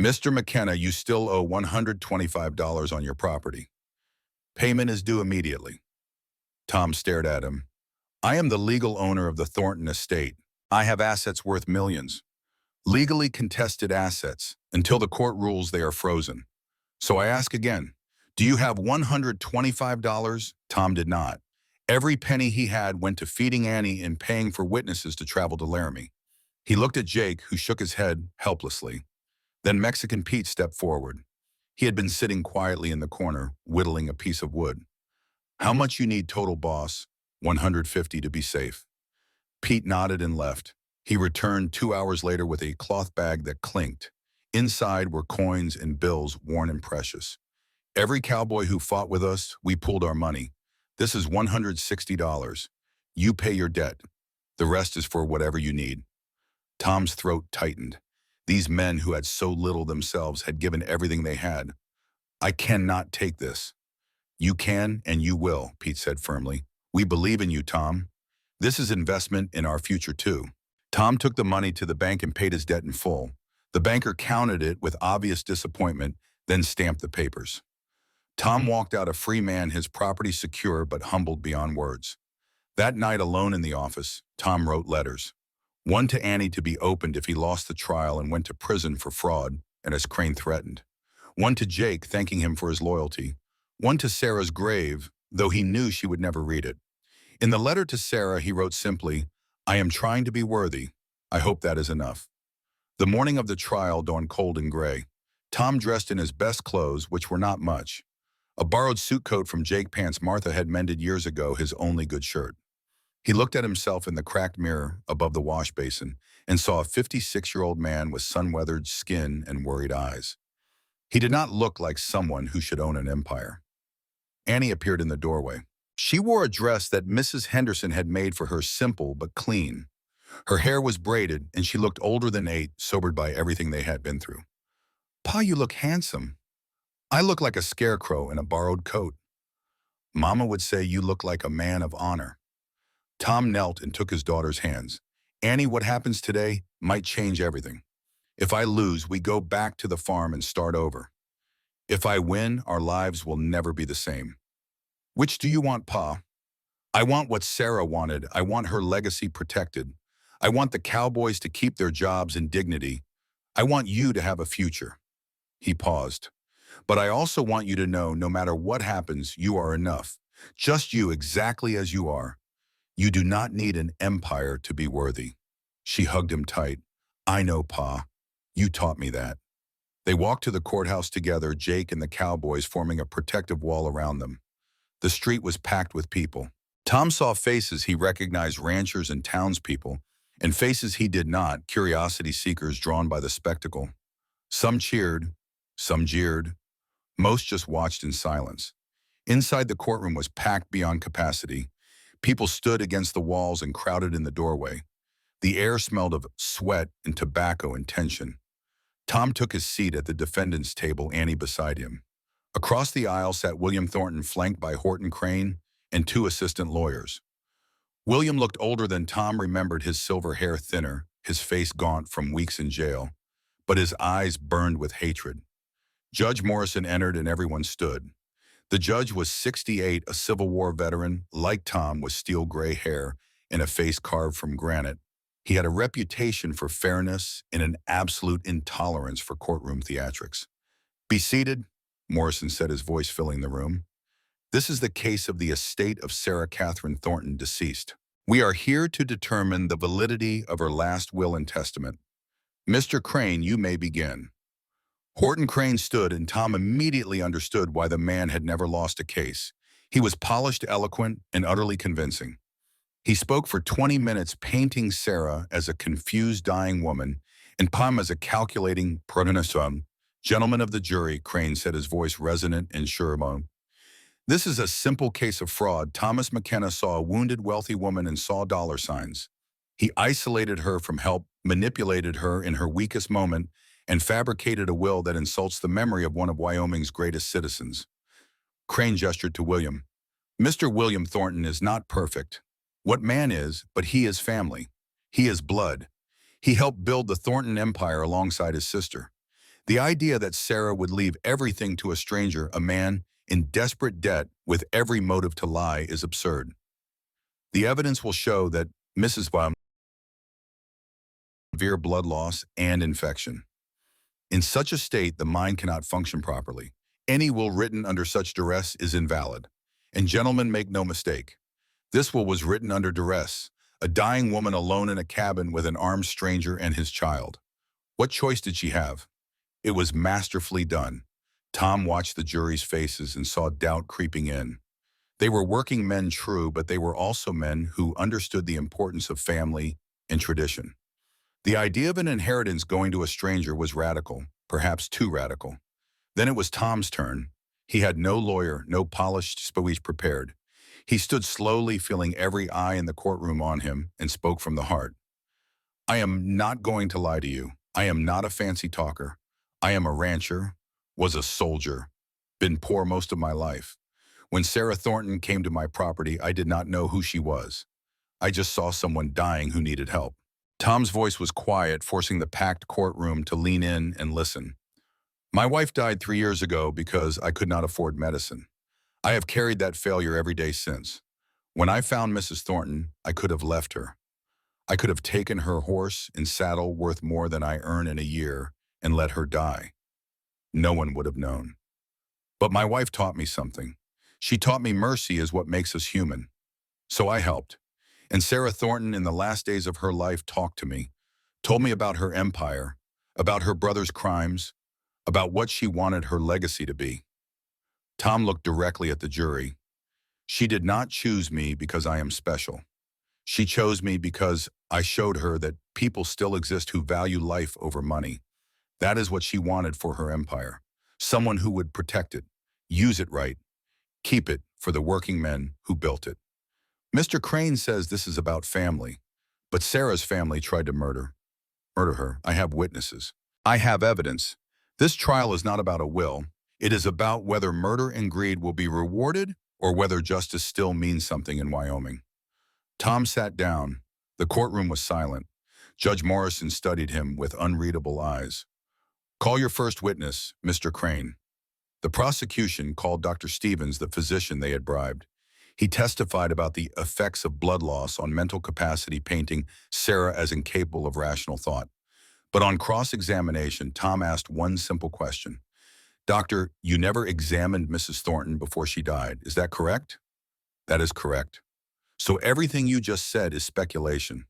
"Mr. McKenna, you still owe $125 on your property. Payment is due immediately." Tom stared at him. "I am the legal owner of the Thornton estate. I have assets worth millions. Legally contested assets. Until the court rules, they are frozen. So I ask again, do you have $125? Tom did not. Every penny he had went to feeding Annie and paying for witnesses to travel to Laramie. He looked at Jake, who shook his head helplessly. Then Mexican Pete stepped forward. He had been sitting quietly in the corner, whittling a piece of wood. "How much you need total, boss?" "150 to be safe." Pete nodded and left. He returned 2 hours later with a cloth bag that clinked. Inside were coins and bills, worn and precious. "Every cowboy who fought with us, we pulled our money. This is $160. You pay your debt. The rest is for whatever you need." Tom's throat tightened. These men who had so little themselves had given everything they had. "I cannot take this." "You can and you will," Pete said firmly. "We believe in you, Tom. This is investment in our future too." Tom took the money to the bank and paid his debt in full. The banker counted it with obvious disappointment, then stamped the papers. Tom walked out a free man, his property secure but humbled beyond words. That night, alone in the office, Tom wrote letters. One to Annie to be opened if he lost the trial and went to prison for fraud, and as Crane threatened. One to Jake, thanking him for his loyalty. One to Sarah's grave, though he knew she would never read it. In the letter to Sarah, he wrote simply, "I am trying to be worthy. I hope that is enough." The morning of the trial dawned cold and gray. Tom dressed in his best clothes, which were not much. A borrowed suit coat from Jake pants Martha had mended years ago, his only good shirt. He looked at himself in the cracked mirror above the wash basin and saw a 56-year-old man with sun-weathered skin and worried eyes. He did not look like someone who should own an empire. Annie appeared in the doorway. She wore a dress that Mrs. Henderson had made for her, simple but clean. Her hair was braided, and she looked older than 8, sobered by everything they had been through. "Pa, you look handsome." "I look like a scarecrow in a borrowed coat." "Mama would say you look like a man of honor." Tom knelt and took his daughter's hands. "Annie, what happens today might change everything. If I lose, we go back to the farm and start over. If I win, our lives will never be the same." "Which do you want, Pa?" "I want what Sarah wanted. I want her legacy protected. I want the Cowboys to keep their jobs and dignity. I want you to have a future." He paused. "But I also want you to know, no matter what happens, you are enough. Just you, exactly as you are. You do not need an empire to be worthy." She hugged him tight. "I know, Pa. You taught me that." They walked to the courthouse together, Jake and the Cowboys forming a protective wall around them. The street was packed with people. Tom saw faces he recognized, ranchers and townspeople, and faces he did not, curiosity seekers drawn by the spectacle. Some cheered, some jeered. Most just watched in silence. Inside, the courtroom was packed beyond capacity. People stood against the walls and crowded in the doorway. The air smelled of sweat and tobacco and tension. Tom took his seat at the defendant's table, Annie beside him. Across the aisle sat William Thornton, flanked by Horton Crane and 2 assistant lawyers. William looked older than Tom remembered, his silver hair thinner, his face gaunt from weeks in jail, but his eyes burned with hatred. Judge Morrison entered and everyone stood. The judge was 68, a Civil War veteran, like Tom, with steel gray hair and a face carved from granite. He had a reputation for fairness and an absolute intolerance for courtroom theatrics. "Be seated," Morrison said, his voice filling the room. "This is the case of the estate of Sarah Catherine Thornton, deceased. We are here to determine the validity of her last will and testament. Mr. Crane, you may begin." Horton Crane stood, and Tom immediately understood why the man had never lost a case. He was polished, eloquent, and utterly convincing. He spoke for 20 minutes, painting Sarah as a confused, dying woman and Tom as a calculating protagonist. Gentlemen of the jury, Crane said, his voice resonant and sure. This is a simple case of fraud. Thomas McKenna saw a wounded, wealthy woman and saw dollar signs. He isolated her from help, manipulated her in her weakest moment, and fabricated a will that insults the memory of one of Wyoming's greatest citizens. Crane gestured to William. Mr. William Thornton is not perfect. What man is, but he is family. He is blood. He helped build the Thornton empire alongside his sister. The idea that Sarah would leave everything to a stranger, a man in desperate debt with every motive to lie, is absurd. The evidence will show that Mrs. Baum severe blood loss and infection. In such a state, the mind cannot function properly. Any will written under such duress is invalid. And gentlemen, make no mistake. This will was written under duress, a dying woman alone in a cabin with an armed stranger and his child. What choice did she have? It was masterfully done. Tom watched the jury's faces and saw doubt creeping in. They were working men, true, but they were also men who understood the importance of family and tradition. The idea of an inheritance going to a stranger was radical, perhaps too radical. Then it was Tom's turn. He had no lawyer, no polished speech prepared. He stood slowly, feeling every eye in the courtroom on him, and spoke from the heart. I am not going to lie to you. I am not a fancy talker. I am a rancher, was a soldier, been poor most of my life. When Sarah Thornton came to my property, I did not know who she was. I just saw someone dying who needed help. Tom's voice was quiet, forcing the packed courtroom to lean in and listen. My wife died 3 years ago because I could not afford medicine. I have carried that failure every day since. When I found Mrs. Thornton, I could have left her. I could have taken her horse and saddle worth more than I earn in a year and let her die. No one would have known. But my wife taught me something. She taught me mercy is what makes us human. So I helped. And Sarah Thornton, in the last days of her life, talked to me, told me about her empire, about her brother's crimes, about what she wanted her legacy to be. Tom looked directly at the jury. She did not choose me because I am special. She chose me because I showed her that people still exist who value life over money. That is what she wanted for her empire. Someone who would protect it, use it right, keep it for the working men who built it. Mr. Crane says this is about family, but Sarah's family tried to murder her. I have witnesses. I have evidence. This trial is not about a will. It is about whether murder and greed will be rewarded or whether justice still means something in Wyoming. Tom sat down. The courtroom was silent. Judge Morrison studied him with unreadable eyes. Call your first witness, Mr. Crane. The prosecution called Dr. Stevens, the physician they had bribed. He testified about the effects of blood loss on mental capacity, painting Sarah as incapable of rational thought. But on cross-examination, Tom asked one simple question. Doctor, you never examined Mrs. Thornton before she died. Is that correct? That is correct. So everything you just said is speculation.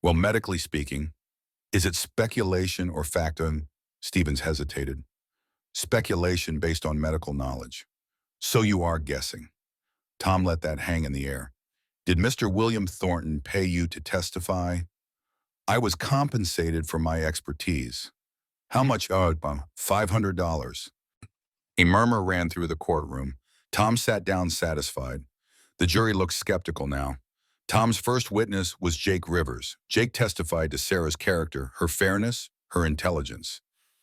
Well, medically speaking, is it speculation or factum? Stevens hesitated. Speculation based on medical knowledge. So you are guessing. Tom let that hang in the air. Did Mr. William Thornton pay you to testify? I was compensated for my expertise. How much? $500. A murmur ran through the courtroom. Tom sat down satisfied. The jury looked skeptical now. Tom's first witness was Jake Rivers. Jake testified to Sarah's character, her fairness, her intelligence.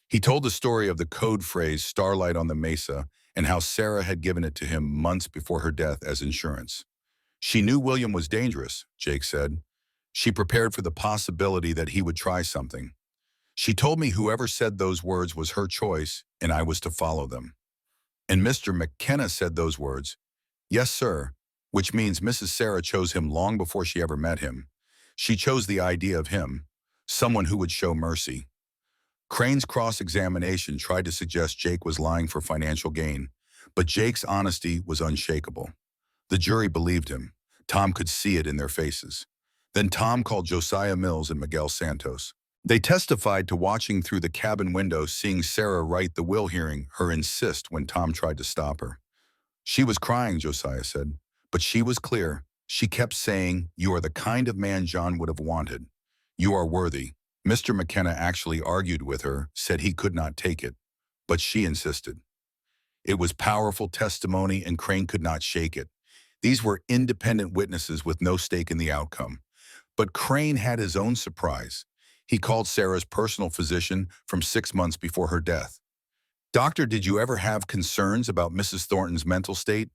He told the story of the code phrase "starlight on the mesa" and how Sarah had given it to him months before her death as insurance. She knew William was dangerous, Jake said. She prepared for the possibility that he would try something. She told me whoever said those words was her choice and I was to follow them. And Mr. McKenna said those words. Yes, sir, which means Mrs. Sarah chose him long before she ever met him. She chose the idea of him, someone who would show mercy. Crane's cross-examination tried to suggest Jake was lying for financial gain, but Jake's honesty was unshakable. The jury believed him. Tom could see it in their faces. Then Tom called Josiah Mills and Miguel Santos. They testified to watching through the cabin window, seeing Sarah write the will, hearing her insist when Tom tried to stop her. She was crying, Josiah said, but she was clear. She kept saying, "You are the kind of man John would have wanted. You are worthy." Mr. McKenna actually argued with her, said he could not take it. but she insisted. It was powerful testimony, and Crane could not shake it. These were independent witnesses with no stake in the outcome. But Crane had his own surprise. He called Sarah's personal physician from 6 months before her death. "Doctor, did you ever have concerns about Mrs. Thornton's mental state?"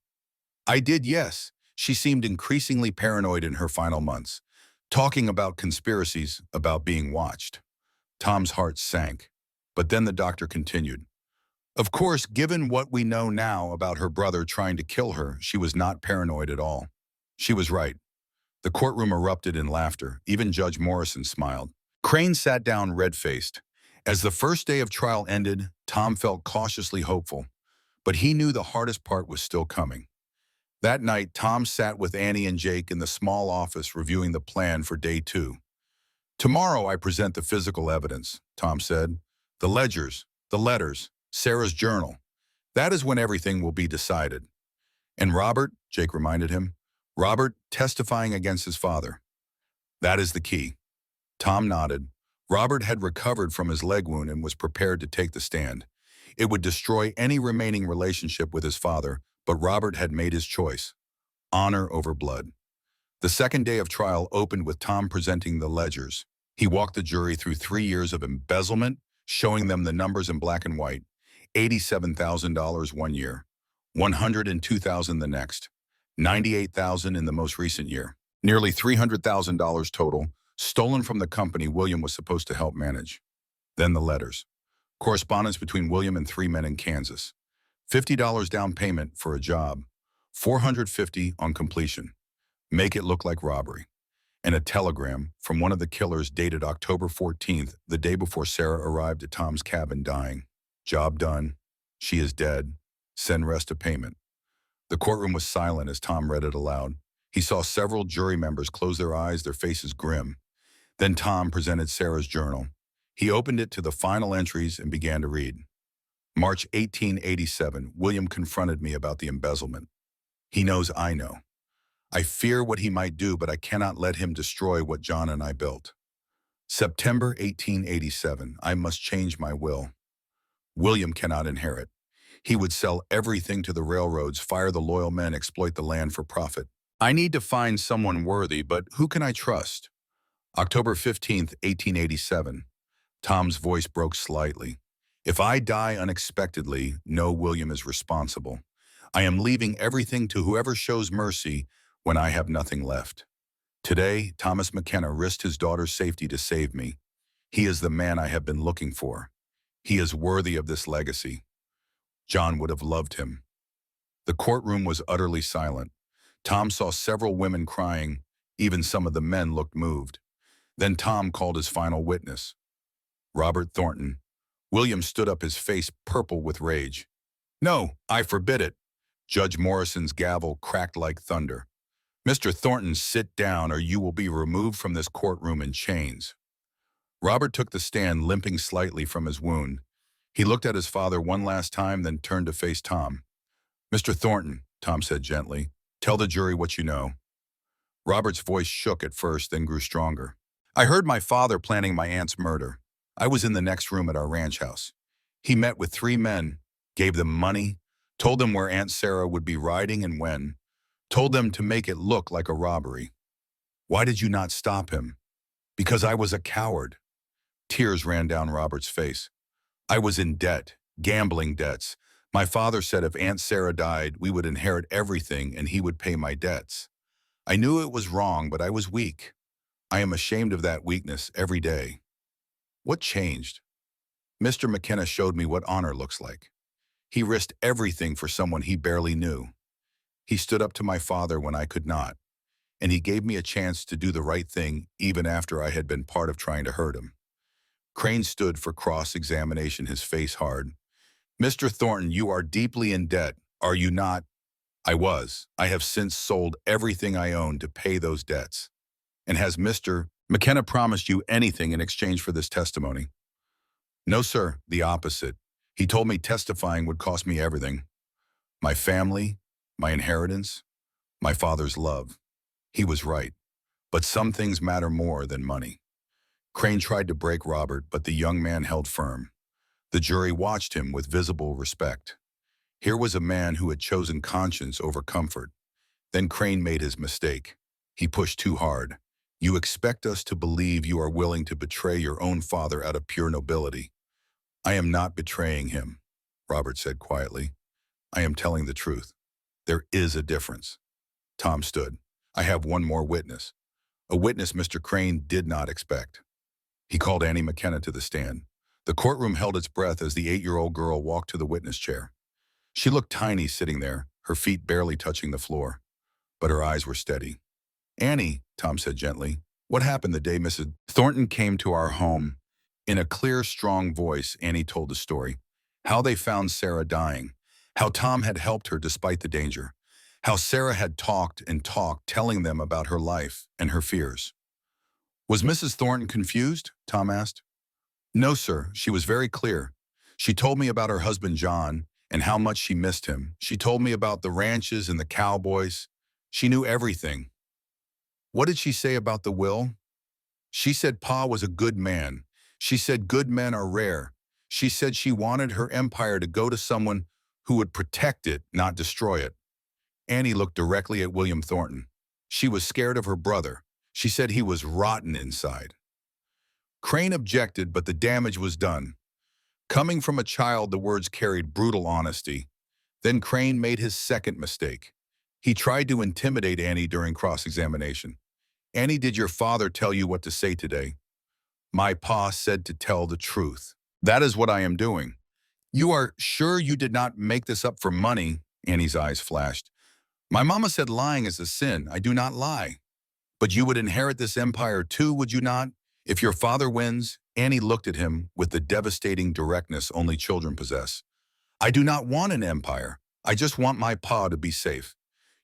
"I did, yes. She seemed increasingly paranoid in her final months, talking about conspiracies, about being watched." Tom's heart sank. But then the doctor continued. "Of course, given what we know now about her brother trying to kill her, she was not paranoid at all." She was right. The courtroom erupted in laughter. Even Judge Morrison smiled. Crane sat down red-faced. As the first day of trial ended, Tom felt cautiously hopeful. But he knew the hardest part was still coming. That night, Tom sat with Annie and Jake in the small office reviewing the plan for day 2. "Tomorrow I present the physical evidence," Tom said. "The ledgers, the letters, Sarah's journal. That is when everything will be decided." "And Robert," Jake reminded him. "Robert testifying against his father. That is the key." Tom nodded. Robert had recovered from his leg wound and was prepared to take the stand. It would destroy any remaining relationship with his father, but Robert had made his choice. Honor over blood. The second day of trial opened with Tom presenting the ledgers. He walked the jury through 3 years of embezzlement, showing them the numbers in black and white. $87,000 one year, $102,000 the next, $98,000 in the most recent year. Nearly $300,000 total, stolen from the company William was supposed to help manage. Then the letters. Correspondence between William and 3 men in Kansas. $50 down payment for a job, $450 on completion. Make it look like robbery. And a telegram from one of the killers dated October 14th, the day before Sarah arrived at Tom's cabin dying. "Job done. She is dead. Send rest of payment." The courtroom was silent as Tom read it aloud. He saw several jury members close their eyes, their faces grim. Then Tom presented Sarah's journal. He opened it to the final entries and began to read. "March 1887, William confronted me about the embezzlement. He knows I know. I fear what he might do, but I cannot let him destroy what John and I built. September 1887, I must change my will. William cannot inherit. He would sell everything to the railroads, fire the loyal men, exploit the land for profit. I need to find someone worthy, but who can I trust?" October 15th, 1887. Tom's voice broke slightly. "If I die unexpectedly, know William is responsible. I am leaving everything to whoever shows mercy when I have nothing left. Today, Thomas McKenna risked his daughter's safety to save me. He is the man I have been looking for. He is worthy of this legacy. John would have loved him." The courtroom was utterly silent. Tom saw several women crying. Even some of the men looked moved. Then Tom called his final witness, Robert Thornton. William stood up, his face purple with rage. "No, I forbid it." Judge Morrison's gavel cracked like thunder. "Mr. Thornton, sit down or you will be removed from this courtroom in chains." Robert took the stand, limping slightly from his wound. He looked at his father one last time, then turned to face Tom. "Mr. Thornton," Tom said gently, "tell the jury what you know." Robert's voice shook at first, then grew stronger. "I heard my father planning my aunt's murder. I was in the next room at our ranch house. He met with 3 men, gave them money, told them where Aunt Sarah would be riding and when, told them to make it look like a robbery. Why did you not stop him?" "Because I was a coward." Tears ran down Robert's face. "I was in debt, gambling debts. My father said if Aunt Sarah died, we would inherit everything and he would pay my debts. I knew it was wrong, but I was weak. I am ashamed of that weakness every day." "What changed?" "Mr. McKenna showed me what honor looks like. He risked everything for someone he barely knew. He stood up to my father when I could not, and he gave me a chance to do the right thing even after I had been part of trying to hurt him." Crane stood for cross-examination, his face hard. "Mr. Thornton, you are deeply in debt, are you not?" "I was. I have since sold everything I own to pay those debts." "And has Mr. McKenna promised you anything in exchange for this testimony?" "No, sir, the opposite. He told me testifying would cost me everything. My family, my inheritance, my father's love. He was right. But some things matter more than money." Crane tried to break Robert, but the young man held firm. The jury watched him with visible respect. Here was a man who had chosen conscience over comfort. Then Crane made his mistake. He pushed too hard. You expect us to believe you are willing to betray your own father out of pure nobility. I am not betraying him, Robert said quietly. I am telling the truth. There is a difference. Tom stood. I have one more witness. A witness Mr. Crane did not expect. He called Annie McKenna to the stand. The courtroom held its breath as the 8-year-old girl walked to the witness chair. She looked tiny sitting there, her feet barely touching the floor, but her eyes were steady. Annie, Tom said gently, what happened the day Mrs. Thornton came to our home? In a clear, strong voice, Annie told the story. How they found Sarah dying. How Tom had helped her despite the danger. How Sarah had talked and talked, telling them about her life and her fears. Was Mrs. Thornton confused? Tom asked. No, sir. She was very clear. She told me about her husband, John, and how much she missed him. She told me about the ranches and the cowboys. She knew everything. What did she say about the will? She said Pa was a good man. She said good men are rare. She said she wanted her empire to go to someone who would protect it, not destroy it. Annie looked directly at William Thornton. She was scared of her brother. She said he was rotten inside. Crane objected, but the damage was done. Coming from a child, the words carried brutal honesty. Then Crane made his second mistake. He tried to intimidate Annie during cross-examination. Annie, did your father tell you what to say today? My pa said to tell the truth. That is what I am doing. You are sure you did not make this up for money? Annie's eyes flashed. My mama said lying is a sin. I do not lie. But you would inherit this empire too, would you not? If your father wins, Annie looked at him with the devastating directness only children possess. I do not want an empire. I just want my pa to be safe.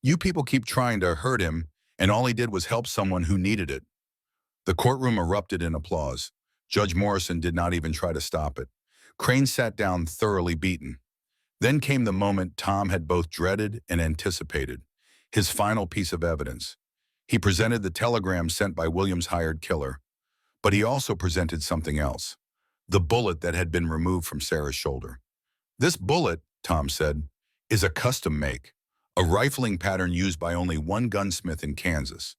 You people keep trying to hurt him, and all he did was help someone who needed it. The courtroom erupted in applause. Judge Morrison did not even try to stop it. Crane sat down thoroughly beaten. Then came the moment Tom had both dreaded and anticipated, his final piece of evidence. He presented the telegram sent by William's hired killer, but he also presented something else, the bullet that had been removed from Sarah's shoulder. This bullet, Tom said, is a custom make, a rifling pattern used by only one gunsmith in Kansas,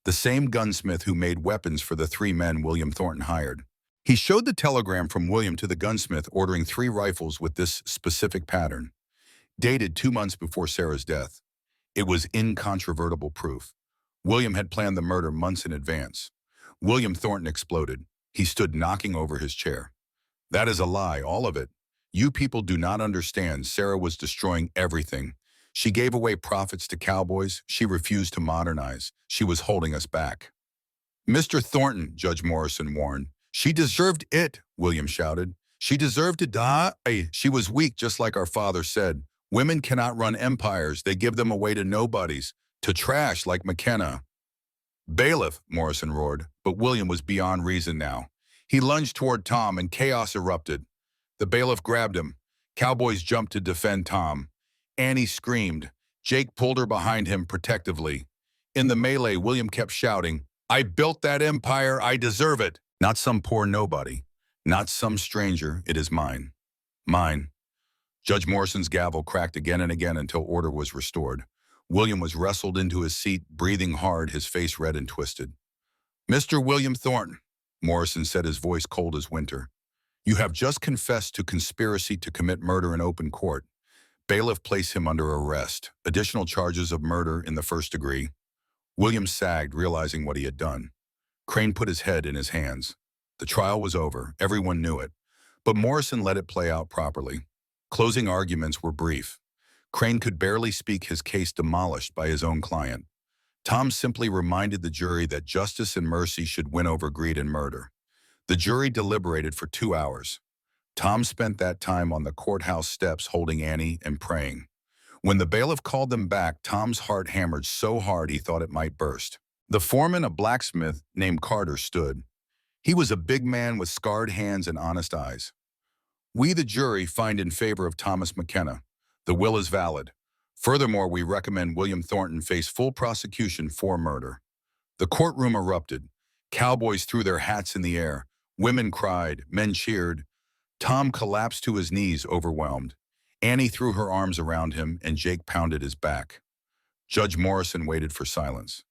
the same gunsmith who made weapons for the 3 men William Thornton hired. He showed the telegram from William to the gunsmith ordering 3 rifles with this specific pattern, dated 2 months before Sarah's death. It was incontrovertible proof. William had planned the murder months in advance. William Thornton exploded. He stood knocking over his chair. That is a lie, all of it. You people do not understand. Sarah was destroying everything. She gave away profits to cowboys. She refused to modernize. She was holding us back. Mr. Thornton, Judge Morrison warned. She deserved it, William shouted. She deserved to die. She was weak, just like our father said. Women cannot run empires. They give them away to nobodies, to trash like McKenna. Bailiff, Morrison roared, but William was beyond reason now. He lunged toward Tom and chaos erupted. The bailiff grabbed him. Cowboys jumped to defend Tom. Annie screamed. Jake pulled her behind him protectively. In the melee, William kept shouting, I built that empire, I deserve it. Not some poor nobody. Not some stranger, it is mine. Mine. Judge Morrison's gavel cracked again and again until order was restored. William was wrestled into his seat, breathing hard, his face red and twisted. Mr. William Thornton, Morrison said, his voice cold as winter. You have just confessed to conspiracy to commit murder in open court. Bailiff placed him under arrest. Additional charges of murder in the first degree. William sagged, realizing what he had done. Crane put his head in his hands. The trial was over. Everyone knew it. But Morrison let it play out properly. Closing arguments were brief. Crane could barely speak, his case demolished by his own client. Tom simply reminded the jury that justice and mercy should win over greed and murder. The jury deliberated for 2 hours. Tom spent that time on the courthouse steps holding Annie and praying. When the bailiff called them back, Tom's heart hammered so hard he thought it might burst. The foreman, a blacksmith named Carter, stood. He was a big man with scarred hands and honest eyes. We, the jury, find in favor of Thomas McKenna. The will is valid. Furthermore, we recommend William Thornton face full prosecution for murder. The courtroom erupted. Cowboys threw their hats in the air. Women cried. Men cheered. Tom collapsed to his knees, overwhelmed. Annie threw her arms around him, and Jake pounded his back. Judge Morrison waited for silence.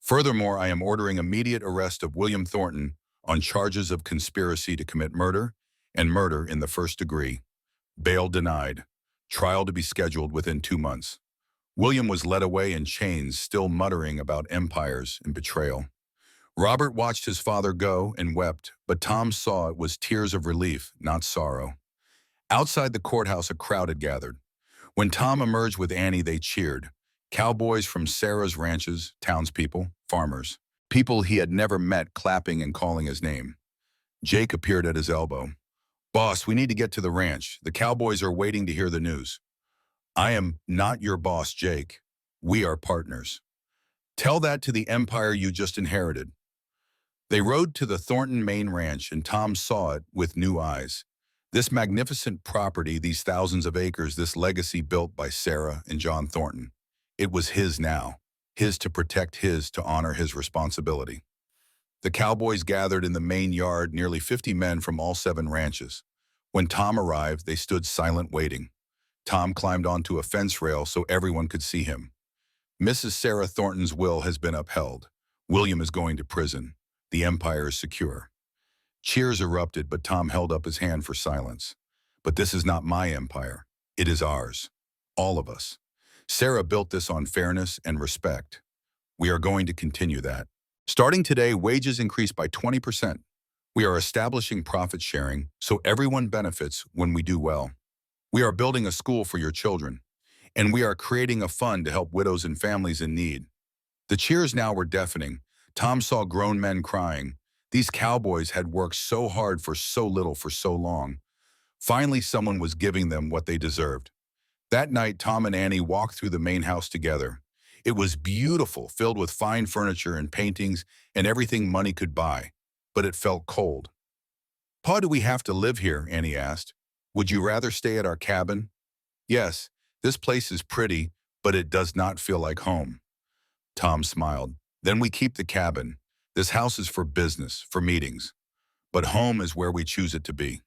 Furthermore, I am ordering immediate arrest of William Thornton on charges of conspiracy to commit murder and murder in the first degree. Bail denied. Trial to be scheduled within 2 months. William was led away in chains, still muttering about empires and betrayal. Robert watched his father go and wept, but Tom saw it was tears of relief, not sorrow. Outside the courthouse, a crowd had gathered. When Tom emerged with Annie, they cheered. Cowboys from Sarah's ranches, townspeople, farmers, people he had never met clapping and calling his name. Jake appeared at his elbow. "Boss, we need to get to the ranch. The cowboys are waiting to hear the news." "I am not your boss, Jake. We are partners. Tell that to the empire you just inherited." They rode to the Thornton Main Ranch, and Tom saw it with new eyes. This magnificent property, these thousands of acres, this legacy built by Sarah and John Thornton. It was his now, his to protect, his to honor his responsibility. The cowboys gathered in the main yard, nearly 50 men from all 7 ranches. When Tom arrived, they stood silent, waiting. Tom climbed onto a fence rail so everyone could see him. "Mrs. Sarah Thornton's will has been upheld. William is going to prison. The empire is secure." Cheers erupted, but Tom held up his hand for silence. "But this is not my empire. It is ours. All of us. Sarah built this on fairness and respect. We are going to continue that. Starting today, wages increase by 20%. We are establishing profit sharing so everyone benefits when we do well. We are building a school for your children, and we are creating a fund to help widows and families in need." The cheers now were deafening. Tom saw grown men crying. These cowboys had worked so hard for so little for so long. Finally, someone was giving them what they deserved. That night, Tom and Annie walked through the main house together. It was beautiful, filled with fine furniture and paintings and everything money could buy. But it felt cold. "Pa, do we have to live here?" Annie asked. "Would you rather stay at our cabin?" "Yes, this place is pretty, but it does not feel like home." Tom smiled. "Then we keep the cabin. This house is for business, for meetings. But home is where we choose it to be."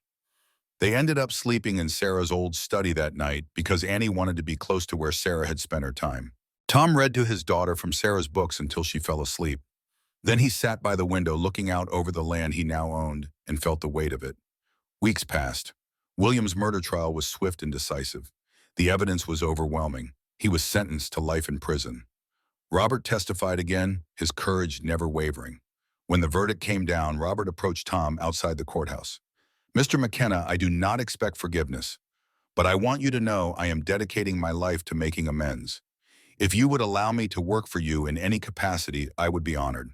They ended up sleeping in Sarah's old study that night because Annie wanted to be close to where Sarah had spent her time. Tom read to his daughter from Sarah's books until she fell asleep. Then he sat by the window looking out over the land he now owned and felt the weight of it. Weeks passed. William's murder trial was swift and decisive. The evidence was overwhelming. He was sentenced to life in prison. Robert testified again, his courage never wavering. When the verdict came down, Robert approached Tom outside the courthouse. "Mr. McKenna, I do not expect forgiveness, but I want you to know I am dedicating my life to making amends. If you would allow me to work for you in any capacity, I would be honored."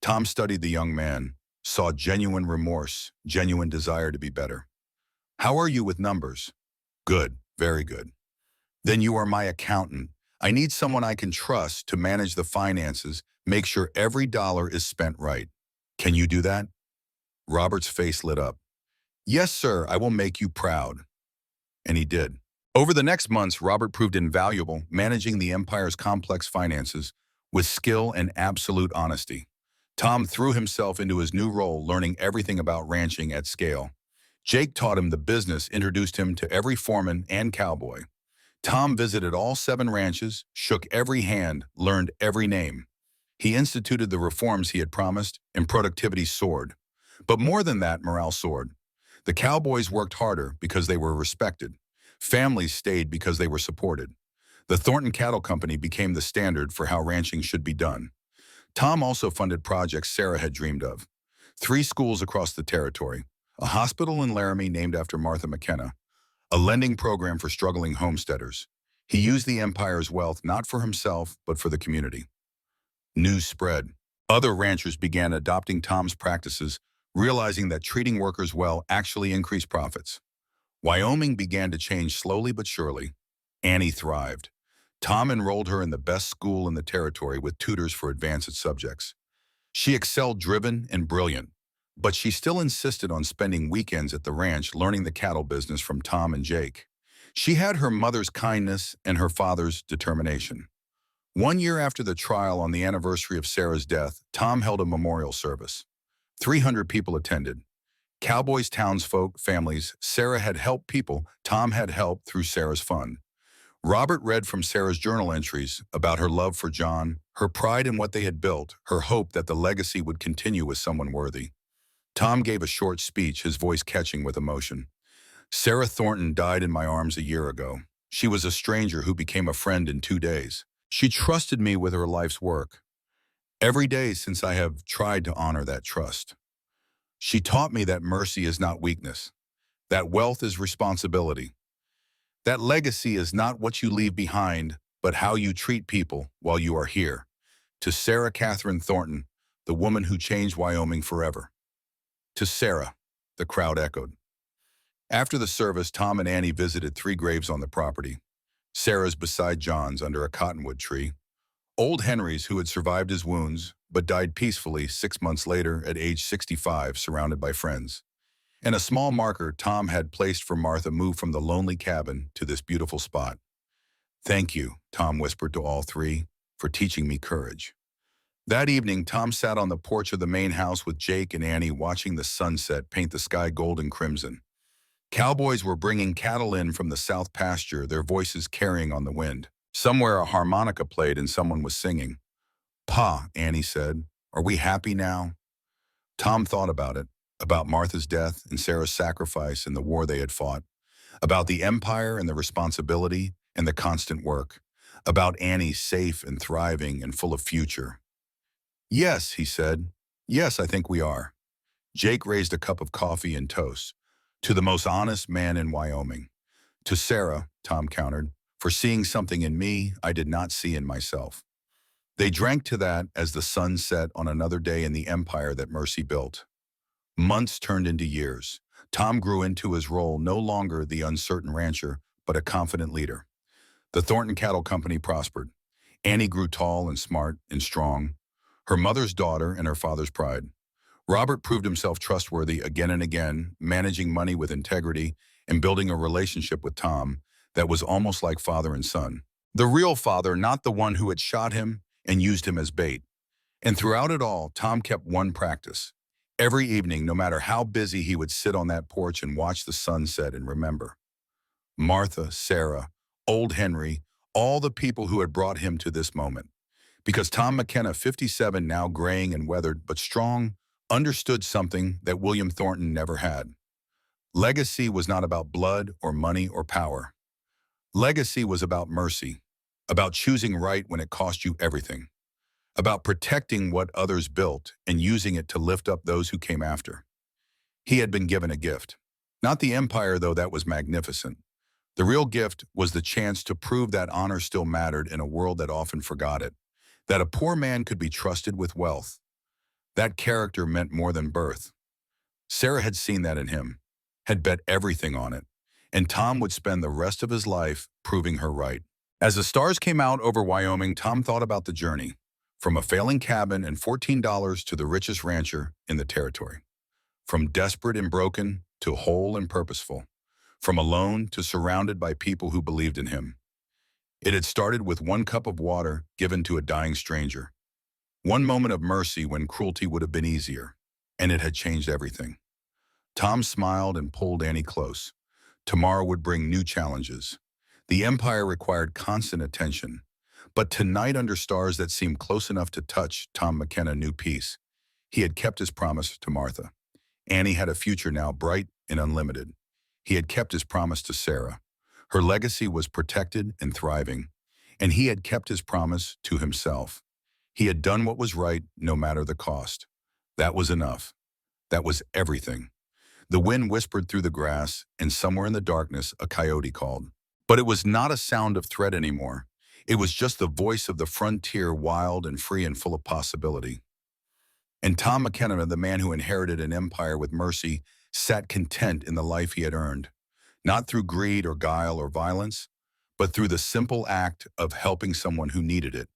Tom studied the young man, saw genuine remorse, genuine desire to be better. "How are you with numbers?" "Good, very good." "Then you are my accountant. I need someone I can trust to manage the finances, make sure every dollar is spent right. Can you do that?" Robert's face lit up. "Yes, sir, I will make you proud." And he did. Over the next months, Robert proved invaluable, managing the empire's complex finances with skill and absolute honesty. Tom threw himself into his new role, learning everything about ranching at scale. Jake taught him the business, introduced him to every foreman and cowboy. Tom visited all 7 ranches, shook every hand, learned every name. He instituted the reforms he had promised, and productivity soared. But more than that, morale soared. The cowboys worked harder because they were respected. Families stayed because they were supported. The Thornton Cattle Company became the standard for how ranching should be done. Tom also funded projects Sarah had dreamed of. 3 schools across the territory, a hospital in Laramie named after Martha McKenna, a lending program for struggling homesteaders. He used the empire's wealth not for himself, but for the community. News spread. Other ranchers began adopting Tom's practices, realizing that treating workers well actually increased profits. Wyoming began to change slowly but surely. Annie thrived. Tom enrolled her in the best school in the territory with tutors for advanced subjects. She excelled, driven and brilliant, but she still insisted on spending weekends at the ranch learning the cattle business from Tom and Jake. She had her mother's kindness and her father's determination. 1 year after the trial, on the anniversary of Sarah's death, Tom held a memorial service. 300 people attended. Cowboys, townsfolk, families. Sarah had helped people. Tom had helped through Sarah's fund. Robert read from Sarah's journal entries about her love for John, her pride in what they had built, her hope that the legacy would continue with someone worthy. Tom gave a short speech, his voice catching with emotion. Sarah Thornton died in my arms a year ago. She was a stranger who became a friend in 2 days. She trusted me with her life's work. Every day since I have tried to honor that trust. She taught me that mercy is not weakness, that wealth is responsibility, that legacy is not what you leave behind, but how you treat people while you are here. To Sarah Catherine Thornton, the woman who changed Wyoming forever. To Sarah, the crowd echoed. After the service, Tom and Annie visited 3 graves on the property. Sarah's beside John's under a cottonwood tree. Old Henry's, who had survived his wounds, but died peacefully 6 months later at age 65, surrounded by friends. And a small marker Tom had placed for Martha moved from the lonely cabin to this beautiful spot. Thank you, Tom whispered to all 3, for teaching me courage. That evening, Tom sat on the porch of the main house with Jake and Annie watching the sunset paint the sky gold and crimson. Cowboys were bringing cattle in from the south pasture, their voices carrying on the wind. Somewhere a harmonica played and someone was singing. Pa, Annie said, are we happy now? Tom thought about it, about Martha's death and Sarah's sacrifice in the war they had fought, about the empire and the responsibility and the constant work, about Annie safe and thriving and full of future. Yes, he said. Yes, I think we are. Jake raised a cup of coffee and toast. To the most honest man in Wyoming. To Sarah, Tom countered, for seeing something in me I did not see in myself. They drank to that as the sun set on another day in the empire that Mercy built. Months turned into years. Tom grew into his role, no longer the uncertain rancher, but a confident leader. The Thornton Cattle Company prospered. Annie grew tall and smart and strong, her mother's daughter and her father's pride. Robert proved himself trustworthy again and again, managing money with integrity and building a relationship with Tom that was almost like father and son. The real father, not the one who had shot him and used him as bait. And throughout it all, Tom kept one practice. Every evening, no matter how busy, he would sit on that porch and watch the sunset and remember. Martha, Sarah, old Henry, all the people who had brought him to this moment. Because Tom McKenna, 57, now graying and weathered, but strong, understood something that William Thornton never had. Legacy was not about blood or money or power. Legacy was about mercy, about choosing right when it cost you everything, about protecting what others built and using it to lift up those who came after. He had been given a gift. Not the empire, though that was magnificent. The real gift was the chance to prove that honor still mattered in a world that often forgot it, that a poor man could be trusted with wealth. That character meant more than birth. Sarah had seen that in him, had bet everything on it, and Tom would spend the rest of his life proving her right. As the stars came out over Wyoming, Tom thought about the journey, from a failing cabin and $14 to the richest rancher in the territory, from desperate and broken to whole and purposeful, from alone to surrounded by people who believed in him. It had started with 1 cup of water given to a dying stranger. 1 moment of mercy when cruelty would have been easier, and it had changed everything. Tom smiled and pulled Annie close. Tomorrow would bring new challenges. The empire required constant attention, but tonight under stars that seemed close enough to touch, Tom McKenna knew peace. He had kept his promise to Martha. Annie had a future now bright and unlimited. He had kept his promise to Sarah. Her legacy was protected and thriving, and he had kept his promise to himself. He had done what was right, no matter the cost. That was enough. That was everything. The wind whispered through the grass, and somewhere in the darkness, a coyote called. But it was not a sound of threat anymore. It was just the voice of the frontier, wild and free and full of possibility. And Tom McKenna, the man who inherited an empire with mercy, sat content in the life he had earned, not through greed or guile or violence, but through the simple act of helping someone who needed it,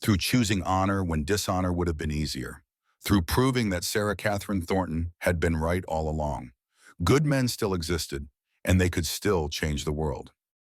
through choosing honor when dishonor would have been easier, through proving that Sarah Catherine Thornton had been right all along. Good men still existed, and they could still change the world.